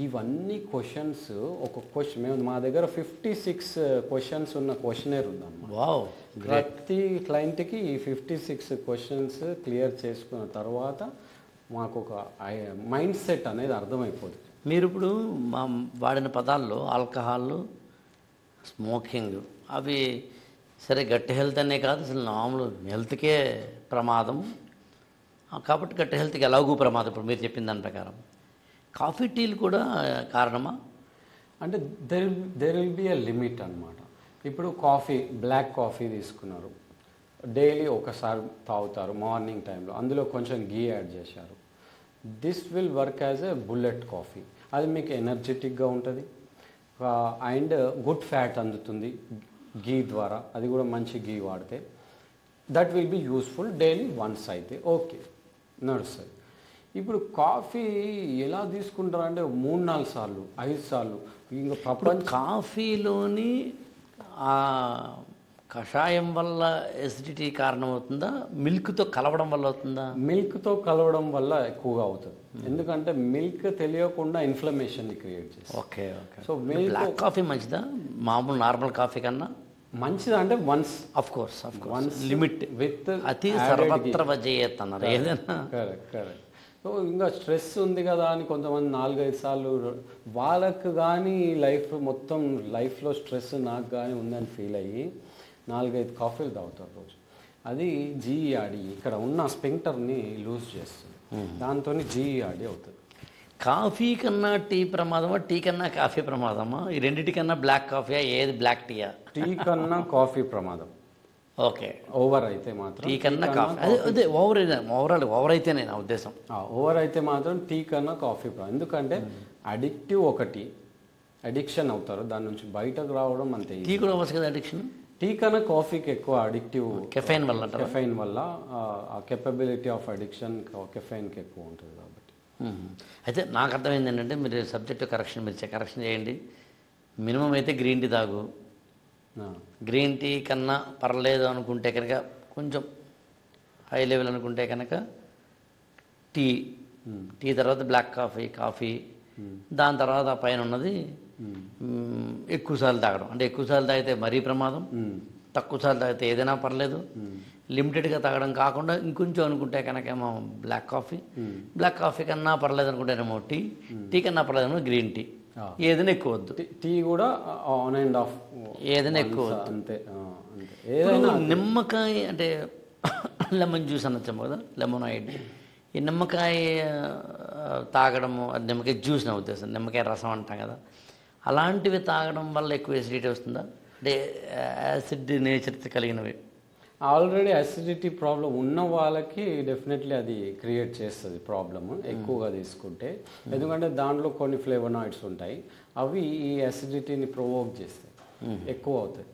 ఇవన్నీ క్వశ్చన్స్ ఒక క్వశ్చన్ మేము మా దగ్గర 56 క్వశ్చన్స్ ఉన్న క్వశ్చనేర్ ఉందన్నమాట. వావ్, ప్రతి క్లయింట్కి ఈ 56 క్వశ్చన్స్ క్లియర్ చేసుకున్న తర్వాత మాకు ఒక మైండ్ సెట్ అనేది అర్థమైపోతుంది. మీరు ఇప్పుడు మా వాడిన పదాల్లో ఆల్కహాల్, స్మోకింగ్ అవి సరే గట్టి హెల్త్ అనే కాదు, అసలు మామూలు హెల్త్కే ప్రమాదం. కాబట్టి గట్టి హెల్త్కి ఎలాగూ ప్రమాదం ఇప్పుడు మీరు చెప్పిన దాని ప్రకారం. కాఫీ టీలు కూడా కారణమా? అంటే there will be a limit అనమాట. ఇప్పుడు బ్లాక్ కాఫీ తీసుకున్నారు, డైలీ ఒకసారి తాగుతారు మార్నింగ్ టైంలో, అందులో కొంచెం గీ యాడ్ చేశారు. This will work as a bullet coffee. అది మీకు ఎనర్జెటిక్గా ఉంటుంది అండ్ గుడ్ ఫ్యాట్ అందుతుంది గీ ద్వారా. అది కూడా మంచి గీ వాడితే that will be useful. Daily once అయితే ఓకే నడుస్తుంది. ఇప్పుడు కాఫీ ఎలా తీసుకుంటారంటే 3-4 సార్లు 5 సార్లు ఇంకా ప్రపంచ కాఫీలోని కషాయం వల్ల ఎసిడిటీ కారణమవుతుందా, మిల్క్తో కలవడం వల్ల అవుతుందా? మిల్క్తో కలవడం వల్ల ఎక్కువగా అవుతుంది. ఎందుకంటే మిల్క్ తెలియకుండా ఇన్ఫ్లమేషన్ని క్రియేట్ చేస్తుంది. Okay okay. So milk black coffee మంచిదా మామూలు నార్మల్ కాఫీ కన్నా? మంచిది అంటే once of course limit with అతి సర్వత్ర వజయేత్ అన్నారు ఏదైనా. కరెక్ట్. సో ఇంకా స్ట్రెస్ ఉంది కదా అని కొంతమంది 4-5 సార్లు వాళ్ళకు కానీ లైఫ్లో స్ట్రెస్ నాకు కానీ ఉందని ఫీల్ అయ్యి 4-5 కాఫీలు తాగుతారు రోజు. అది జీఈఆర్డీ ఇక్కడ ఉన్న స్పింక్టర్ని లూజ్ చేస్తుంది, దాంతో జీఈఆర్డీ అవుతుంది. కాఫీ కన్నా టీ ప్రమాదమా, టీ కన్నా కాఫీ ప్రమాదమా? ఈ రెండింటికన్నా బ్లాక్ కాఫీయా, ఏది బ్లాక్ టీయా? టీ కన్నా కాఫీ ప్రమాదం. ఓకే, ఓవర్ అయితే మాత్రం టీ కన్నా కాఫీ. అదే ఓవర్ అయితేనే నా ఉద్దేశం. ఓవర్ అయితే మాత్రం టీ కన్నా కాఫీ ప్రమాదం. ఎందుకంటే అడిక్షన్ అవుతారు, దాని నుంచి బయటకు రావడం అంతే. టీ కూడా అవ్వచ్చు కదా అడిక్షన్. టీ కన్నా కాఫీకి ఎక్కువ అడిక్టివ్ కెఫైన్ వల్ల ఆ కెపబిలిటీ ఆఫ్ అడిక్షన్ కెఫైన్కి ఎక్కువ ఉంటుంది కాబట్టి. అయితే నాకు అర్థమైంది ఏంటంటే మీరు సబ్జెక్టు కరెక్షన్ చేయండి. మినిమం అయితే గ్రీన్ టీ తాగు, గ్రీన్ టీ కన్నా పర్లేదు అనుకుంటే కనుక కొంచెం హై లెవెల్ అనుకుంటే కనుక టీ తర్వాత బ్లాక్ కాఫీ దాని తర్వాత పైన ఉన్నది ఎక్కువసార్లు తాగడం. అంటే ఎక్కువసార్లు తాగితే మరీ ప్రమాదం, తక్కువసార్లు తాగితే ఏదైనా పర్లేదు. లిమిటెడ్గా తాగడం కాకుండా ఇంకొంచెం అనుకుంటే కనుకేమో బ్లాక్ కాఫీ కన్నా పర్లేదు అనుకుంటేనేమో టీ కన్నా పర్లేదు గ్రీన్ టీ. ఏదైనా ఎక్కువ వద్దు. టీ కూడా ఆన్ అండ్ ఆఫ్ ఏదైనా ఎక్కువ వద్దు అంతే. ఏదైనా నిమ్మకాయ అంటే లెమన్ జ్యూస్ అనొచ్చాము కదా, లెమనాయిడ్. ఈ నిమ్మకాయ తాగడము, అది నిమ్మకాయ జ్యూస్ నా ఉద్దేశం, నిమ్మకాయ రసం అంటాం కదా, అలాంటివి తాగడం వల్ల ఎక్కువ ఎసిడిటీ వస్తుందా? అంటే యాసిడ్ నేచర్ కలిగినవి. ఆల్రెడీ అసిడిటీ ప్రాబ్లం ఉన్న వాళ్ళకి డెఫినెట్లీ అది క్రియేట్ చేస్తుంది ప్రాబ్లమ్ ఎక్కువగా తీసుకుంటే, ఎందుకంటే దాంట్లో కొన్ని ఫ్లేవనాయిడ్స్ ఉంటాయి, అవి ఈ అసిడిటీని ప్రొవోక్ చేస్తాయి, ఎక్కువ అవుతాయి.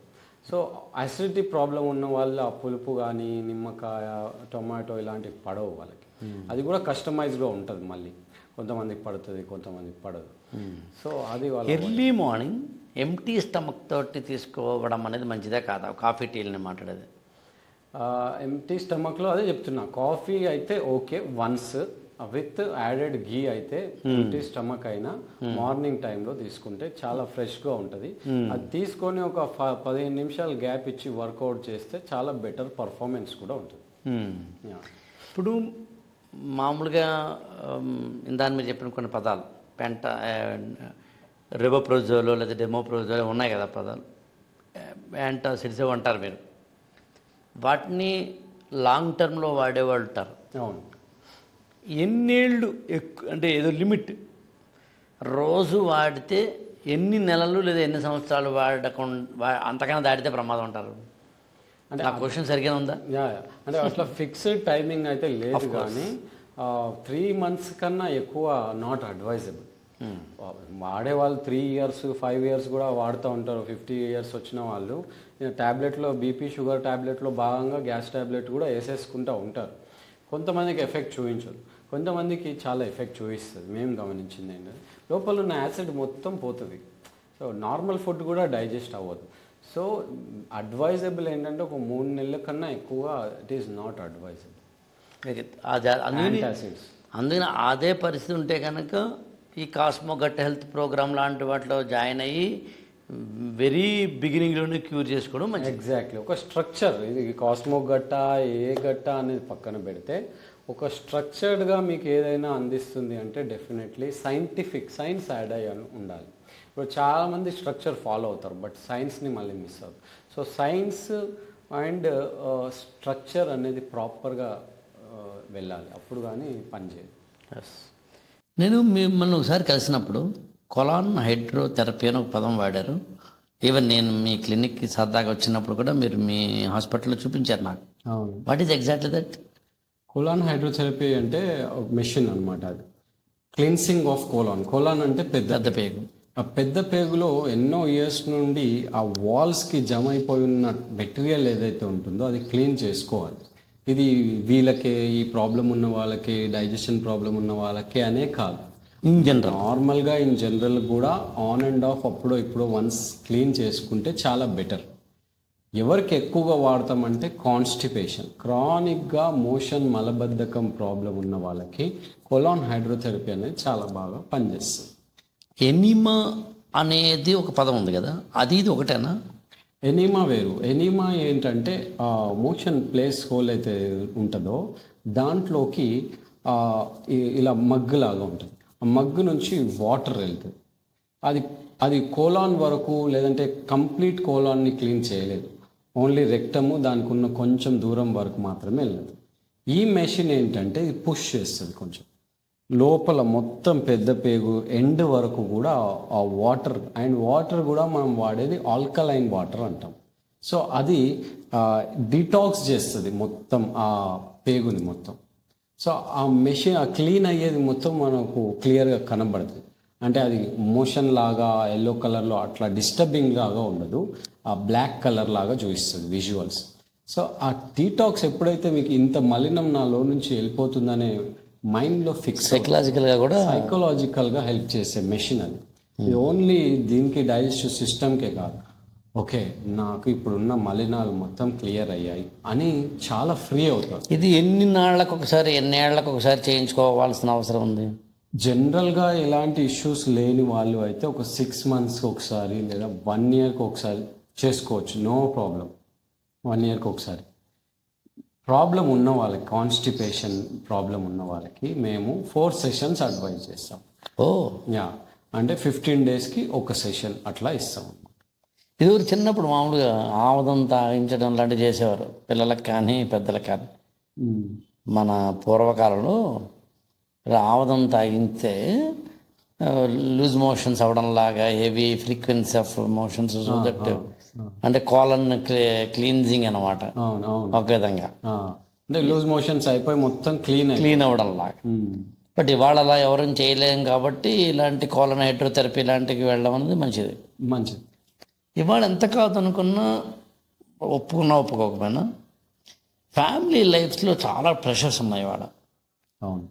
సో అసిడిటీ ప్రాబ్లం ఉన్న వాళ్ళు ఆ పులుపు కానీ నిమ్మకాయ టొమాటో ఇలాంటివి పడవు వాళ్ళకి. అది కూడా కస్టమైజ్గా ఉంటుంది, మళ్ళీ కొంతమందికి పడుతుంది కొంతమందికి పడదు. సో అది వాళ్ళ ఎర్లీ మార్నింగ్ ఎంటీ స్టమక్ తోటి తీసుకోవడం అనేది మంచిదే కాదా? కాఫీ టీలని మాట్లాడేది ఎంటీ స్టమక్లో అదే చెప్తున్నా, కాఫీ అయితే ఓకే వన్స్ విత్ యాడెడ్ ఘీ అయితే ఎంటీ స్టమక్ అయినా మార్నింగ్ టైంలో తీసుకుంటే చాలా ఫ్రెష్గా ఉంటుంది. అది తీసుకొని ఒక 15 నిమిషాలు గ్యాప్ ఇచ్చి వర్కౌట్ చేస్తే చాలా బెటర్ పర్ఫార్మెన్స్ కూడా ఉంటుంది. ఇప్పుడు మామూలుగా ఇందాక మీరు చెప్పిన కొన్ని పదాలు రెబోప్రోజోలో లేదా డెమోప్రోజోలో ఉన్నాయి కదా పదాలు, యాంటాసిడ్స్ అంటారు మీరు, వాటిని లాంగ్ టర్మ్లో వాడేవాళ్ళు ఉంటారు. అవును. ఎన్నేళ్ళు అంటే ఏదో లిమిట్, రోజు వాడితే ఎన్ని నెలలు లేదా ఎన్ని సంవత్సరాలు వాడకుండా అంతకన్నా దాటితే ప్రమాదం ఉంటారు? అంటే ఆ క్వశ్చన్ సరిగ్గా ఉందా? అంటే అట్లా ఫిక్స్డ్ టైమింగ్ అయితే లేదు, కానీ 3 months కన్నా ఎక్కువ నాట్ అడ్వైజబుల్. వాడే వాళ్ళు 3 years 5 years కూడా వాడుతూ ఉంటారు. 50 years వచ్చిన వాళ్ళు ట్యాబ్లెట్లో బీపీ షుగర్ ట్యాబ్లెట్లో భాగంగా గ్యాస్ ట్యాబ్లెట్ కూడా వేసేసుకుంటూ ఉంటారు. కొంతమందికి ఎఫెక్ట్ చూపించదు, కొంతమందికి చాలా ఎఫెక్ట్ చూపిస్తుంది. మేము గమనించింది ఏంటంటే లోపల ఉన్న యాసిడ్ మొత్తం పోతుంది. సో నార్మల్ ఫుడ్ కూడా డైజెస్ట్ అవ్వదు. సో అడ్వైజబుల్ ఏంటంటే ఒక 3 నెలల కన్నా ఎక్కువ ఇట్ ఈస్ నాట్ అడ్వైజబుల్. అందుకని అదే పరిస్థితి ఉంటే కనుక ఈ కాస్మో గట్ హెల్త్ ప్రోగ్రామ్ లాంటి వాటిలో జాయిన్ అయ్యి వెరీ బిగినింగ్లోనే క్యూర్ చేసుకోవడం మంచి. ఎగ్జాక్ట్లీ. ఒక స్ట్రక్చర్, ఇది కాస్మో గట్ట ఏ గట్ట అనేది పక్కన పెడితే ఒక స్ట్రక్చర్డ్గా మీకు ఏదైనా అందిస్తుంది అంటే డెఫినెట్లీ సైన్స్ యాడ్ అయ్యి ఉండాలి. ఇప్పుడు చాలామంది స్ట్రక్చర్ ఫాలో అవుతారు, బట్ సైన్స్ని మళ్ళీ మిస్ అవుతారు. సో సైన్స్ అండ్ స్ట్రక్చర్ అనేది ప్రాపర్గా వెళ్ళాలి, అప్పుడు కానీ పనిచేయదు. నేను మిమ్మల్ని ఒకసారి కలిసినప్పుడు కొలాన్ హైడ్రోథెరపీ అని ఒక పదం వాడారు. ఈవెన్ నేను మీ క్లినిక్కి సరదాగా వచ్చినప్పుడు కూడా మీరు మీ హాస్పిటల్లో చూపించారు నాకు. అవును. What is exactly that? Colon hydrotherapy అంటే ఒక మెషిన్ అనమాట. అది క్లిన్సింగ్ ఆఫ్ కోలాన్ అంటే పెద్ద పేగు. ఆ పెద్ద పేగులో ఎన్నో ఇయర్స్ నుండి ఆ వాల్స్కి జమ అయిపోయి ఉన్న మెటీరియల్ ఏదైతే ఉంటుందో అది క్లీన్ చేసుకోవాలి. ఇది వీళ్ళకే, ఈ ప్రాబ్లం ఉన్న వాళ్ళకి, డైజెషన్ ప్రాబ్లం ఉన్న వాళ్ళకి అనే కాదు, నార్మల్గా ఇన్ జనరల్ కూడా ఆన్ అండ్ ఆఫ్ అప్పుడో ఇప్పుడు వన్స్ క్లీన్ చేసుకుంటే చాలా బెటర్. ఎవరికి ఎక్కువగా వాడతామంటే కాన్స్టిపేషన్, క్రానిక్గా మోషన్ మలబద్ధకం ప్రాబ్లం ఉన్న వాళ్ళకి కొలాన్ హైడ్రోథెరపీ అనేది చాలా బాగా పనిచేస్తుంది. ఎనిమా అనేది ఒక పదం ఉంది కదా, అది ఇది ఒకటేనా? ఎనీమా వేరు. ఎనీమా ఏంటంటే మోషన్ ప్లేస్ హోల్ అయితే ఉంటుందో దాంట్లోకి ఇలా మగ్గు లాగా ఉంటుంది. ఆ మగ్గు నుంచి వాటర్ వెళ్తుంది. అది కోలాన్ వరకు, లేదంటే కంప్లీట్ కోలాన్ని క్లీన్ చేయలేదు, ఓన్లీ రెక్టము దానికి ఉన్న కొంచెం దూరం వరకు మాత్రమే వెళ్ళదు. ఈ మెషిన్ ఏంటంటే ఇది పుష్ చేస్తుంది కొంచెం లోపల మొత్తం పెద్ద పేగు ఎండ్ వరకు కూడా ఆ వాటర్ కూడా మనం వాడేది ఆల్కలైన్ వాటర్ అంటాం. సో అది డిటాక్స్ చేస్తుంది మొత్తం ఆ పేగుని మొత్తం. సో ఆ మెషిన్ క్లీన్ అయ్యేది మొత్తం మనకు క్లియర్గా కనబడుతుంది. అంటే అది మోషన్ లాగా ఎల్లో కలర్లో అట్లా డిస్టర్బింగ్ లాగా ఉండదు, ఆ బ్లాక్ కలర్ లాగా చూపిస్తుంది విజువల్స్. సో ఆ డీటాక్స్ ఎప్పుడైతే మీకు ఇంత మలినం నాలో నుంచి వెళ్ళిపోతుందనే మైండ్లో ఫిక్స్, సైకలాజికల్గా హెల్ప్ చేసే మెషిన్ అది. ఇది ఓన్లీ దీనికి డైజెస్టివ్ సిస్టమ్కే కాదు, ఓకే నాకు ఇప్పుడున్న మలినాలు మొత్తం క్లియర్ అయ్యాయి అని చాలా ఫ్రీ అవుతారు. ఇది ఎన్ని ఏళ్ళకు ఒకసారి చేయించుకోవాల్సిన అవసరం ఉంది? జనరల్గా ఎలాంటి ఇష్యూస్ లేని వాళ్ళు అయితే ఒక 6 monthsకి ఒకసారి లేదా 1 yearకి ఒకసారి చేసుకోవచ్చు, నో ప్రాబ్లం. 1 yearకి ఒకసారి. ప్రాబ్లం ఉన్న వాళ్ళకి, కాన్స్టిపేషన్ ప్రాబ్లం ఉన్న వాళ్ళకి మేము 4 sessions అడ్వైజ్ చేస్తాం. అంటే 15 daysకి ఒక సెషన్ అట్లా ఇస్తాం. ఇది చిన్నప్పుడు మామూలుగా ఆముదం తాగించడం లాంటివి చేసేవారు పిల్లలకు కానీ పెద్దలకు కానీ. మన పూర్వకాలంలో ఆముదం తాగితే లూజ్ మోషన్స్ అవడం లాగా, heavy frequency of motions, so that అంటే కాలన్ క్లీన్జింగ్ అనమాట అవును అవును. ఒక విధంగా అంటే లూజ్ మోషన్స్ అయిపోయి మొత్తం క్లీన్ అవ్వడం లాగా. బట్ ఇవాళ అలా ఎవరూ చేయలేం కాబట్టి ఇలాంటి కాలన్ హైడ్రోథెరపీ ఇలాంటివి వెళ్ళడం అనేది మంచిది. మంచిది. ఇవాళ ఎంత కాదనుకున్నా, ఒప్పుకోకపోయినా ఫ్యామిలీ లైఫ్స్లో చాలా ప్రెషర్స్ ఉన్నాయి ఇవాళ అవును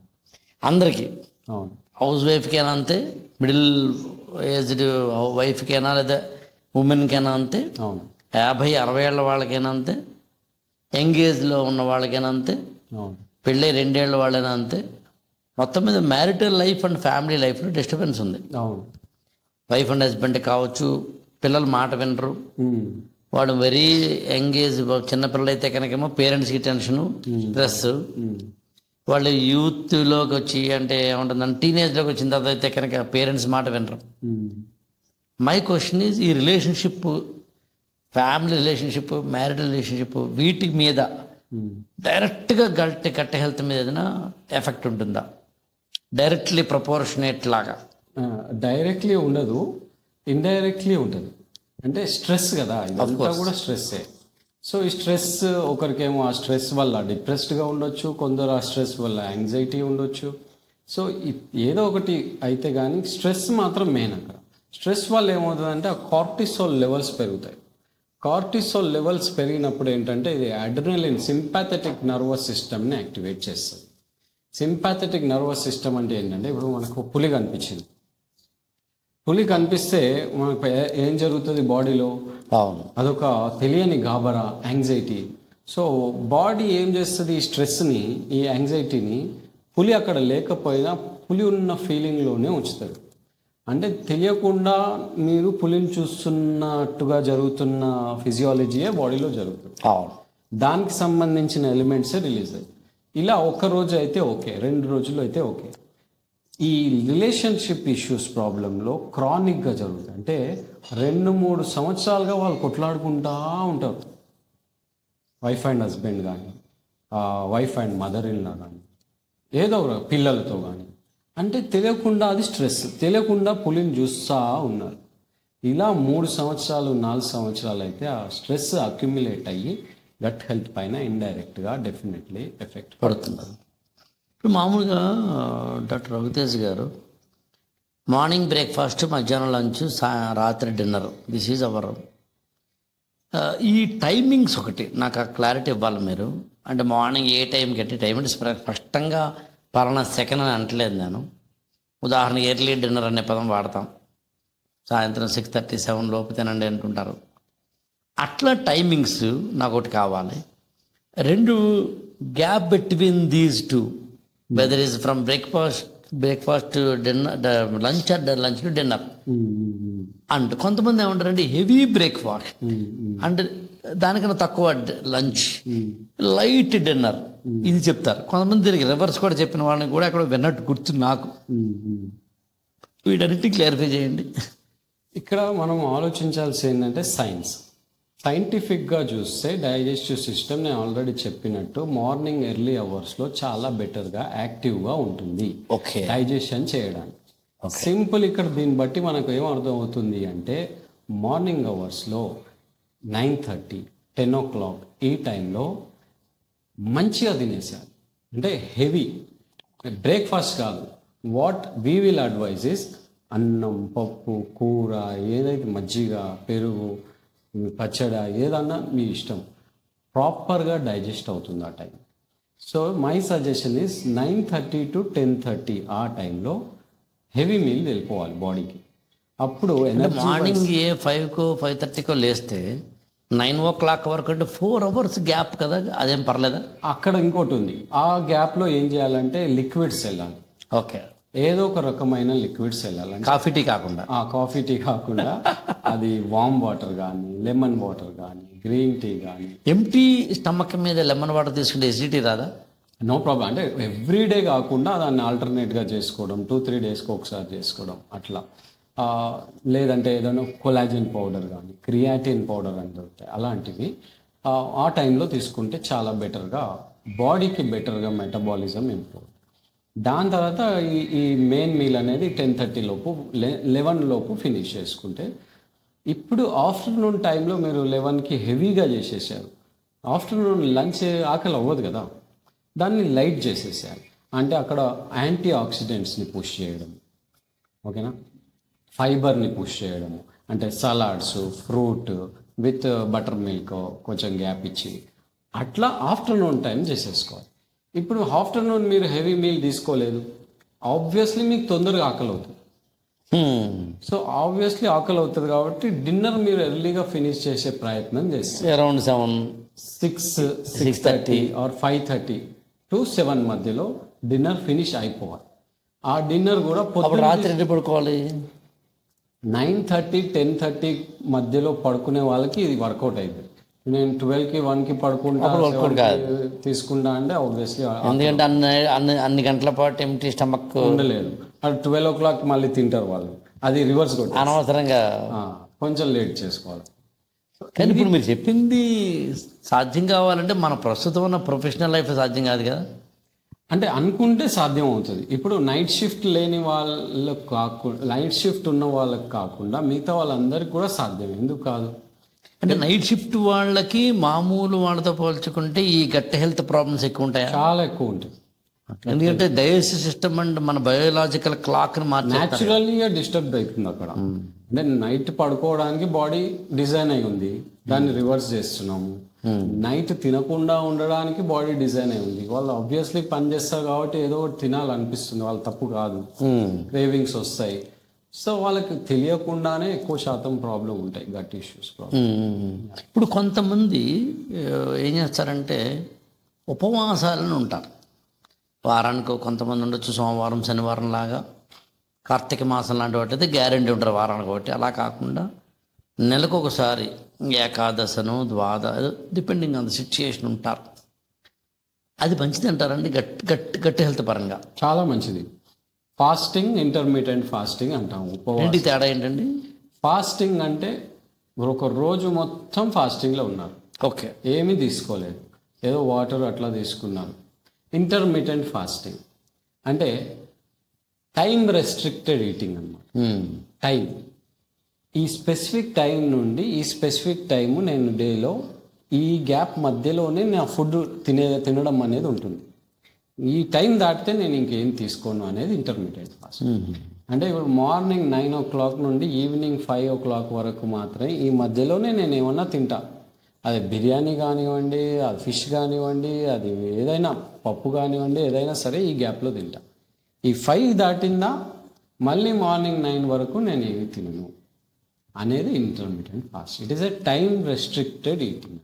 అందరికీ. అవును. హౌస్ వైఫ్కైనా అంతే, మిడిల్ ఏజ్డ్ వైఫ్కైనా లేదా ఉమెన్కైనా అంతే, అవును 50-60 ఏళ్ళ వాళ్ళకైనా అంతే, యంగ్ ఏజ్లో ఉన్న వాళ్ళకైనా అంతే, అవును. పెళ్ళి 2 ఏళ్ళ వాళ్ళైనా అంతే. మొత్తం మీద మ్యారిటల్ లైఫ్ అండ్ ఫ్యామిలీ లైఫ్లో డిస్టర్బెన్స్ ఉంది. అవును. వైఫ్ అండ్ హస్బెండ్ కావచ్చు, పిల్లలు మాట వినరు, వాడు వెరీ యంగ్ ఏజ్, చిన్నపిల్లలు అయితే కనుకేమో పేరెంట్స్కి టెన్షను, స్ట్రెస్. వాళ్ళు యూత్లోకి వచ్చి అంటే ఏముంటుందని టీనేజ్లోకి వచ్చిన తర్వాత అయితే కనుక పేరెంట్స్ మాట వినరు. మై క్వశ్చన్ ఈజ్, ఈ relationship, family relationship, marital relationship, వీటి మీద డైరెక్ట్గా గట్టి హెల్త్ మీద ఏదైనా ఎఫెక్ట్ ఉంటుందా? డైరెక్ట్లీ ప్రపోర్షనేట్ లాగా? డైరెక్ట్లీ ఉండదు, ఇండైరెక్ట్లీ ఉంటుంది. అంటే స్ట్రెస్ కదా, ఇదంతా కూడా స్ట్రెస్సే. సో ఈ స్ట్రెస్, ఒకరికేమో ఆ స్ట్రెస్ వల్ల డిప్రెస్డ్గా ఉండొచ్చు, కొందరు ఆ స్ట్రెస్ వల్ల యాంగ్జైటీ ఉండొచ్చు. సో ఏదో ఒకటి అయితే కానీ స్ట్రెస్ మాత్రం మెయిన్. అక్కడ స్ట్రెస్ వల్ల ఏమవుతుందంటే ఆ కార్టిసోల్ లెవెల్స్ పెరుగుతాయి. కార్టిసోల్ లెవెల్స్ పెరిగినప్పుడు ఏంటంటే ఇది అడ్రినలిన్, సింపాథెటిక్ నర్వస్ సిస్టమ్ని యాక్టివేట్ చేస్తుంది. సింపాథెటిక్ నర్వస్ సిస్టమ్ అంటే ఏంటంటే, ఇప్పుడు మనకు పులి కనిపించింది, పులి కనిపిస్తే మనకు ఏం జరుగుతుంది బాడీలో? అవును, అదొక తెలియని గాబరా, యాంగ్జైటీ. సో బాడీ ఏం చేస్తుంది? ఈ స్ట్రెస్ని, ఈ యాంగ్జైటీని పులి అక్కడ లేకపోయినా పులి ఉన్న ఫీలింగ్లోనే ఉంచుతుంది. అంటే తెలియకుండా మీరు పులిని చూస్తున్నట్టుగా జరుగుతున్న ఫిజియాలజీయే బాడీలో జరుగుతుంది. అవును, దానికి సంబంధించిన ఎలిమెంట్సే రిలీజ్ అయ్యి, ఇలా ఒక రోజు అయితే ఓకే, 2 రోజులు అయితే ఓకే. ఈ రిలేషన్షిప్ ఇష్యూస్ ప్రాబ్లంలో క్రానిక్గా జరుగుతుంది. అంటే 2-3 సంవత్సరాలుగా వాళ్ళు కొట్లాడుకుంటూ ఉంటారు, వైఫ్ అండ్ హస్బెండ్ కానీ, wife and mother in law కానీ, ఏదో పిల్లలతో కానీ. అంటే తెలియకుండా అది స్ట్రెస్, తెలియకుండా పులిని చూస్తూ ఉన్నారు. ఇలా 3 సంవత్సరాలు 4 సంవత్సరాలు అయితే ఆ స్ట్రెస్ అక్యుములేట్ అయ్యి గట్ హెల్త్ పైన ఇండైరెక్ట్గా డెఫినెట్లీ ఎఫెక్ట్ పడుతున్నారు. ఇప్పుడు మామూలుగా డాక్టర్ రఘుతేజ్ గారు, మార్నింగ్ బ్రేక్ఫాస్ట్, మధ్యాహ్నం లంచ్, రాత్రి డిన్నర్, దిస్ ఈజ్ అవర్. ఈ టైమింగ్స్ ఒకటి నాకు ఆ క్లారిటీ ఇవ్వాలి మీరు. అంటే మార్నింగ్ ఏ టైంకి అంటే టైం అంటే స్పష్టంగా పలానా సెకండ్ అని అంటలేదు నేను. ఉదాహరణకి ఎర్లీ డిన్నర్ అనే పదం వాడతాం, సాయంత్రం 6:30-7 లోపు తినండి అంటుంటారు. అట్లా టైమింగ్స్ నాకు ఒకటి కావాలి. 2 gap between these 2, whether is from breakfast to dinner, lunch to dinner. And కొంతమంది ఏమంటారంటే హెవీ బ్రేక్ఫాస్ట్ అంటే దానికన్నా తక్కువ లంచ్, లైట్ డిన్నర్, ఇది చెప్తారు. కొంతమంది దీనికి రివర్స్ కూడా చెప్పిన వాళ్ళని కూడా అక్కడ విన్నట్టు గుర్తు నాకు. వీటన్నిటిని క్లారిఫై చేయండి. ఇక్కడ మనం ఆలోచించాల్సి ఏంటంటే సైంటిఫిక్గా చూస్తే డైజెస్టివ్ సిస్టమ్, నేను ఆల్రెడీ చెప్పినట్టు మార్నింగ్ ఎర్లీ అవర్స్లో చాలా బెటర్గా యాక్టివ్గా ఉంటుంది ఓకే డైజెషన్ చేయడానికి. సింపుల్. ఇక్కడ దీన్ని బట్టి మనకు ఏం అర్థం అవుతుంది అంటే, మార్నింగ్ అవర్స్లో 9:30, 10 o'clock ఈ టైంలో మంచిగా తినేసారు. అంటే హెవీ బ్రేక్ఫాస్ట్ కాదు. What we will advise is అన్నం, పప్పు, కూర, ఏదైతే మజ్జిగ, పెరుగు, పచ్చడి, ఏదన్నా మీ ఇష్టం, ప్రాపర్గా డైజెస్ట్ అవుతుంది ఆ time. So my suggestion is 9:30 to 10:30 ఆ టైంలో హెవీ మీల్ వెళ్ళిపోవాలి బాడీకి. అప్పుడు మార్నింగ్ 5కో 5:30కో లేస్తే 9 o'clock వరకు అంటే 4 hours గ్యాప్ కదా, అదేం పర్లేదా? అక్కడ ఇంకోటి ఉంది. ఆ గ్యాప్లో ఏం చేయాలంటే లిక్విడ్స్ వెళ్ళాలి. ఓకే, ఏదో ఒక రకమైన లిక్విడ్స్ వెళ్ళాలంటే కాఫీ టీ కాకుండా, కాఫీ టీ కాకుండా అది వామ్ వాటర్ కానీ, లెమన్ వాటర్ కానీ, గ్రీన్ టీ కానీ. ఎంటీ స్టమక్ మీద లెమన్ వాటర్ తీసుకుంటే ఎసిడిటీ రాదా? No problem. అంటే ఎవ్రీడే కాకుండా దాన్ని ఆల్టర్నేట్గా చేసుకోవడం, 2-3 డేస్కి ఒకసారి చేసుకోవడం అట్లా. లేదంటే ఏదైనా కొలాజన్ పౌడర్ కానీ, క్రియాటిన్ పౌడర్ అని దొరుకుతాయి, అలాంటివి ఆ టైంలో తీసుకుంటే చాలా బెటర్గా, బాడీకి బెటర్గా మెటబాలిజం ఇంప్రూవ్. దాని తర్వాత ఈ మెయిన్ మీల్ అనేది 10:30 లోపు 11 లోపు ఫినిష్ చేసుకుంటే, ఇప్పుడు ఆఫ్టర్నూన్ టైంలో మీరు 11కి హెవీగా చేసేసారు. ఆఫ్టర్నూన్ లంచ్ ఆకలి అవ్వదు కదా, దాన్ని లైట్ చేసేసారు. అంటే అక్కడ యాంటీ ఆక్సిడెంట్స్ని పుష్ చేయడం, ఓకేనా, ఫైబర్ని పుష్ చేయడము, అంటే salads, fruit with butter milk కొంచెం గ్యాప్ ఇచ్చి అట్లా ఆఫ్టర్నూన్ టైం చేసేసుకోవాలి. ఇప్పుడు ఆఫ్టర్నూన్ మీరు హెవీ మీల్ తీసుకోలేదు, ఆబ్వియస్లీ మీకు తొందరగా ఆకలి అవుతుంది. సో ఆబ్వియస్లీ ఆకలి అవుతుంది కాబట్టి డిన్నర్ మీరు ఎర్లీగా ఫినిష్ చేసే ప్రయత్నం చేస్తారు. అరౌండ్ 7, 6:30 ఆర్ 5:30 to 7 మధ్యలో డిన్నర్ ఫినిష్ అయిపోవాలి. ఆ డిన్నర్ కూడా అప్పుడు రాత్రి ఎన్ని పడుకోవాలి? 9:30, 10:30 మధ్యలో పడుకునే వాళ్ళకి ఇది వర్కౌట్ అవుతుంది. నేను 12కి 1కి పడుకుంటా, వర్కౌట్ కాదు తీసుకుంటా అంటే ఆబ్వియస్లీ ఎందుకంటే అన్ని గంటల పాటు ఎంటీ స్టమక్ ఉండలేదు. అది 12 o'clock మళ్ళీ తింటారు వాళ్ళు, అది రివర్స్ కొట్టి అనవసరంగా కొంచెం లేట్ చేసుకోవాలి. కానీ ఇప్పుడు మీరు చెప్పింది సాధ్యం కావాలంటే మన ప్రస్తుతం ఉన్న ప్రొఫెషనల్ లైఫ్ సాధ్యం కాదు కదా. అంటే అనుకుంటే సాధ్యం అవుతుంది. ఇప్పుడు నైట్ షిఫ్ట్ లేని వాళ్ళకు కాకుండా, నైట్ షిఫ్ట్ ఉన్న వాళ్ళకి కాకుండా మిగతా వాళ్ళందరికీ కూడా సాధ్యం. ఎందుకు కాదు అంటే నైట్ షిఫ్ట్ వాళ్ళకి మామూలు వాళ్ళతో పోల్చుకుంటే ఈ గట్ హెల్త్ ప్రాబ్లమ్స్ ఎక్కువ ఉంటాయా? చాలా ఎక్కువ ఉంటుంది. ఎందుకంటే డైజెస్టివ్ సిస్టమ్ అండ్ మన బయోలాజికల్ క్లాక్ని న్యాచురల్గా డిస్టర్బ్ అవుతుంది అక్కడ. అంటే నైట్ పడుకోవడానికి బాడీ డిజైన్ అయి ఉంది, దాన్ని రివర్స్ చేస్తున్నాము. నైట్ తినకుండా ఉండడానికి బాడీ డిజైన్ అయి ఉంది. వాళ్ళు ఆబ్వియస్లీ పని చేస్తారు కాబట్టి ఏదో ఒకటి తినాలనిపిస్తుంది, వాళ్ళ తప్పు కాదు, క్రేవింగ్స్ వస్తాయి. సో వాళ్ళకి తెలియకుండానే ఎక్కువ శాతం ప్రాబ్లం ఉంటాయి, గట్ ఇష్యూస్ ప్రాబ్లం. ఇప్పుడు కొంతమంది ఏం చేస్తారంటే ఉపవాసాలను ఉంటారు. వారానికి కొంతమంది ఉండొచ్చు, సోమవారం శనివారం లాగా, కార్తీక మాసం లాంటి వాటి అయితే గ్యారెంటీ ఉంటారు వారానికి ఒకటి. అలా కాకుండా నెలకు ఒకసారి ఏకాదశను డిపెండింగ్ ఆన్ ద సిచ్యుయేషన్ ఉంటారు. అది మంచిది అంటారండి గట్టి హెల్త్ పరంగా? చాలా మంచిది. ఫాస్టింగ్, ఇంటర్మీడియట్ ఫాస్టింగ్ అంటాము. ఏంటి తేడా ఏంటండి? ఫాస్టింగ్ అంటే ఒక రోజు మొత్తం ఫాస్టింగ్లో ఉన్నారు, ఓకే, ఏమీ తీసుకోలేదు, ఏదో వాటర్ అట్లా తీసుకున్నారు. ఇంటర్మీడియట్ ఫాస్టింగ్ అంటే టైం రెస్ట్రిక్టెడ్ ఈటింగ్ అన్నమాట. టైం, ఈ స్పెసిఫిక్ టైం నుండి ఈ స్పెసిఫిక్ టైము నేను డేలో ఈ గ్యాప్ మధ్యలోనే నా ఫుడ్ తినడం అనేది ఉంటుంది. ఈ టైం దాటితే నేను ఇంకేం తీసుకోను అనేది ఇంటర్మీడియట్ ఫాస్టింగ్. అంటే ఇప్పుడు మార్నింగ్ 9 o'clock నుండి ఈవినింగ్ 5 o'clock వరకు మాత్రమే ఈ మధ్యలోనే నేను ఏమన్నా తింటా. అది బిర్యానీ కానివ్వండి, అది ఫిష్ కానివ్వండి, అది ఏదైనా పప్పు కానివ్వండి, ఏదైనా సరే ఈ గ్యాప్లో తింటా. ఈ 5 దాటిందా మళ్ళీ మార్నింగ్ 9 వరకు నేను ఏమి తినను అనేది intermediate fast. It is a time restricted eating.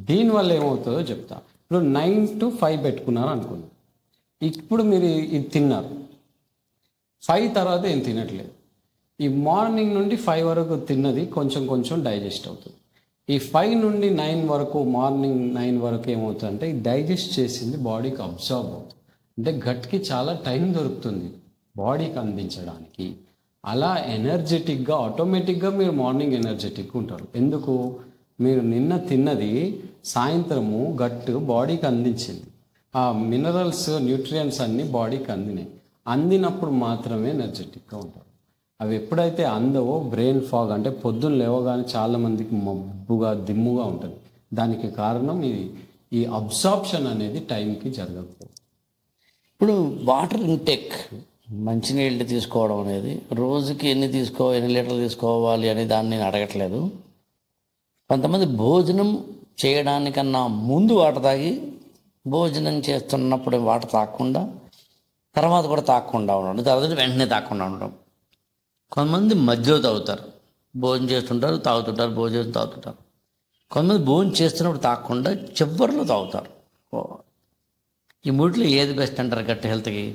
దీనివల్ల ఏమవుతుందో చెప్తా. ఇప్పుడు 9 to 5 పెట్టుకున్నారు అనుకున్నాం, ఇప్పుడు మీరు ఇది తిన్నారు, 5 తర్వాత ఏం తినట్లేదు. ఈ మార్నింగ్ నుండి 5 వరకు తిన్నది కొంచెం కొంచెం డైజెస్ట్ అవుతుంది. ఈ 5 నుండి 9 వరకు, మార్నింగ్ 9 వరకు ఏమవుతుందంటే ఈ డైజెస్ట్ చేసింది బాడీకి అబ్జర్వ్ అవుతుంది. అంటే గట్కి చాలా టైం దొరుకుతుంది బాడీకి అందించడానికి. అలా ఎనర్జెటిక్గా ఆటోమేటిక్గా మీరు మార్నింగ్ ఎనర్జెటిక్గా ఉంటారు. ఎందుకు? మీరు నిన్న తిన్నది సాయంత్రము గట్టు బాడీకి అందించింది, ఆ మినరల్స్, న్యూట్రియంట్స్ అన్నీ బాడీకి అందినాయి. అందినప్పుడు మాత్రమే ఎనర్జెటిక్గా ఉంటారు. అవి ఎప్పుడైతే అందవో బ్రెయిన్ ఫాగ్, అంటే పొద్దున్న లేవగానే చాలామందికి మబ్బుగా దిమ్ముగా ఉంటుంది. దానికి కారణం ఈ అబ్సార్ప్షన్ అనేది టైంకి జరగకపోవడం. ఇప్పుడు వాటర్ ఇంటేక్, మంచినీళ్ళు తీసుకోవడం అనేది రోజుకి ఎన్ని లీటర్లు తీసుకోవాలి అని దాన్ని నేను అడగట్లేదు. కొంతమంది భోజనం చేయడానికన్నా ముందు వాటర్ తాగి, భోజనం చేస్తున్నప్పుడు వాటర్ తాగకుండా, తర్వాత కూడా తాగకుండా ఉండడం, తర్వాత వెంటనే తాగకుండా ఉండడం. కొంతమంది మధ్యలో తాగుతారు, భోజనం చేస్తుంటారు తాగుతుంటారు, భోజనం తాగుతుంటారు. కొంతమంది భోజనం చేస్తున్నప్పుడు తాగకుండా చివరిలో తాగుతారు. ఈ మూడిలో ఏది బెస్ట్ అంటారు గట్టి హెల్త్కి?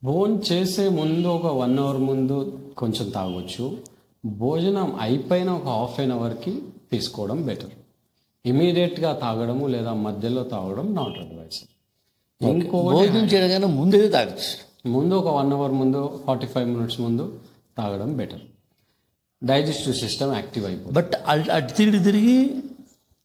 భోజనం చేసే ముందు ఒక 1 hour ముందు కొంచెం తాగొచ్చు. భోజనం అయిపోయిన ఒక 1/2 hourకి తీసుకోవడం బెటర్. ఇమీడియట్గా తాగడము లేదా మధ్యలో తాగడం నాట్ అడ్వైస్. భోజనం చేయగానే ముందే తాగచ్చు, ముందు ఒక 1 hour ముందు, 45 minutes ముందు తాగడం బెటర్. డైజెస్టివ్ సిస్టమ్ యాక్టివ్ అయిపోతుంది. బట్ అటు తిరిగి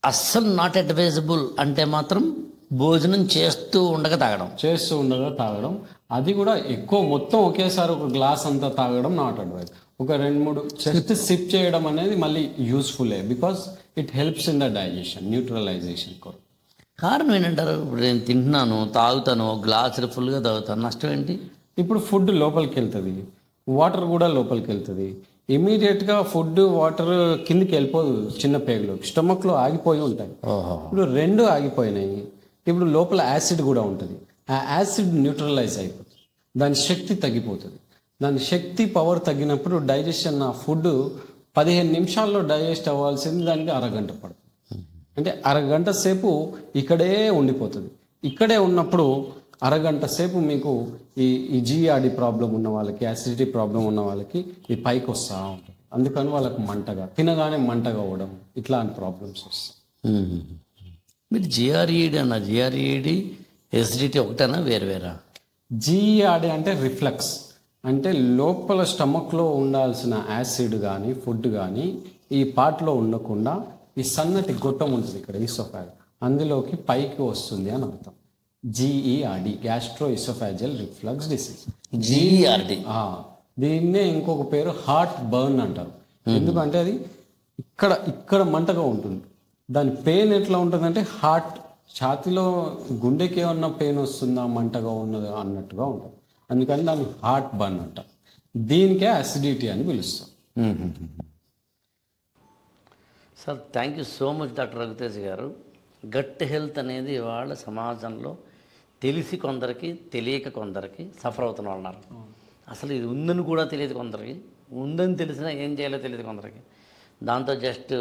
అస్సలు నాట్ అడ్వైజబుల్ అంటే మాత్రం భోజనం చేస్తూ ఉండగా తాగడం. చేస్తూ ఉండగా తాగడం, అది కూడా ఎక్కువ మొత్తం ఒకేసారి ఒక గ్లాస్ అంతా తాగడం నాట్ అడ్వైజ్. ఒక 2-3 జస్ట్ సిప్ చేయడం అనేది మళ్ళీ యూస్ఫుల్లే, because it helps in the digestion, neutralization కొరకు. కారణం ఏంటంటారు? ఇప్పుడు నేను తింటున్నాను, తాగుతాను, ఒక గ్లాసులు ఫుల్గా తాగుతాను, నష్టం ఏంటి? ఇప్పుడు ఫుడ్ లోపలికి వెళ్తుంది, వాటర్ కూడా లోపలికి వెళ్తుంది. ఇమీడియట్గా ఫుడ్ వాటర్ కిందికి వెళ్ళిపోదు, చిన్న పేగులో స్టమక్లో ఆగిపోయి ఉంటాయి. ఓహో. ఇప్పుడు 2 ఆగిపోయినాయి. ఇప్పుడు లోపల యాసిడ్ కూడా ఉంటుంది. ఆ యాసిడ్ న్యూట్రలైజ్ అయిపోతుంది, దాని శక్తి తగ్గిపోతుంది. దాని శక్తి పవర్ తగ్గినప్పుడు డైజెషన్, ఆ ఫుడ్ 15 నిమిషాల్లో డైజెస్ట్ అవ్వాల్సింది దానికి అరగంట పడుతుంది. అంటే అరగంట సేపు ఇక్కడే ఉండిపోతుంది. ఇక్కడే ఉన్నప్పుడు అరగంట సేపు మీకు ఈ జీఆర్డి ప్రాబ్లం ఉన్న వాళ్ళకి, యాసిడిటీ ప్రాబ్లం ఉన్న వాళ్ళకి ఇది పైకి వస్తూ ఉంటుంది. అందుకని వాళ్ళకి మంటగా, తినగానే మంటగా అవ్వడం, ఇట్లాంటి ప్రాబ్లమ్స్ వస్తాయి. మీరు జిఆర్ఈడి అన్న, జిఆర్ఈడి ఎసిడిటీ ఒకటేనా వేరువేరా? జీఆర్డి అంటే రిఫ్లక్స్, అంటే లోపల స్టమక్లో ఉండాల్సిన యాసిడ్ కానీ ఫుడ్ కానీ ఈ పార్ట్లో ఉండకుండా ఈ సన్నటి గొట్టం ఉంటుంది ఇక్కడ, ఈసోఫాగ్, అందులోకి పైకి వస్తుంది అని అర్థం. GERD, gastro oesophageal reflux disease. GERD. దీన్నే ఇంకొక పేరు హార్ట్ బర్న్ అంటారు. ఎందుకంటే అది ఇక్కడ మంటగా ఉంటుంది. దాని పెయిన్ ఎట్లా ఉంటుందంటే హార్ట్, ఛాతిలో గుండెకి ఏమన్నా పెయిన్ వస్తుందా, మంటగా ఉన్నది అన్నట్టుగా ఉంటుంది. అందుకని దాన్ని హార్ట్ బర్న్ అంటారు. దీనికే అసిడిటీ అని పిలుస్తాం. Sir, thank you so much doctor Raghutej garu. Gut health అనేది వాళ్ళ సమాజంలో తెలిసి కొందరికి, తెలియక కొందరికి సఫర్ అవుతున్న వాళ్ళు ఉన్నారు. అసలు ఇది ఉందని కూడా తెలియదు కొందరికి, ఉందని తెలిసినా ఏం చేయాలో తెలియదు కొందరికి. దాంతో జస్ట్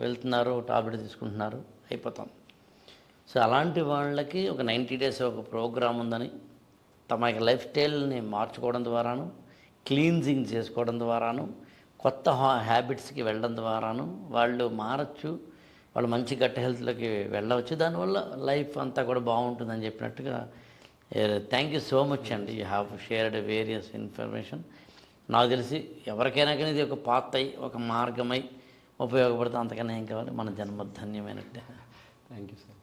వెళ్తున్నారు, టాబ్లెట్ తీసుకుంటున్నారు, అయిపోతాం. సో అలాంటి వాళ్ళకి ఒక 90 days ఒక ప్రోగ్రామ్ ఉందని, తమ యొక్క లైఫ్ స్టైల్ని మార్చుకోవడం ద్వారాను, క్లీన్జింగ్ చేసుకోవడం ద్వారాను, కొత్త హ్యాబిట్స్కి వెళ్ళడం ద్వారాను వాళ్ళు మారచ్చు, వాళ్ళు మంచి గట్ హెల్త్లోకి వెళ్ళవచ్చు. దానివల్ల లైఫ్ అంతా కూడా బాగుంటుందని చెప్పినట్టుగా. థ్యాంక్ యూ సో మచ్ అండి. You have shared various information. నాకు తెలిసి ఎవరికైనా కానీ ఇది ఒక పాత్ అయి, ఒక మార్గమై ఉపయోగపడుతుంది. అంతకన్నా ఏం కావాలి, మన జన్మ ధన్యమైనట్టే. Thank you sir.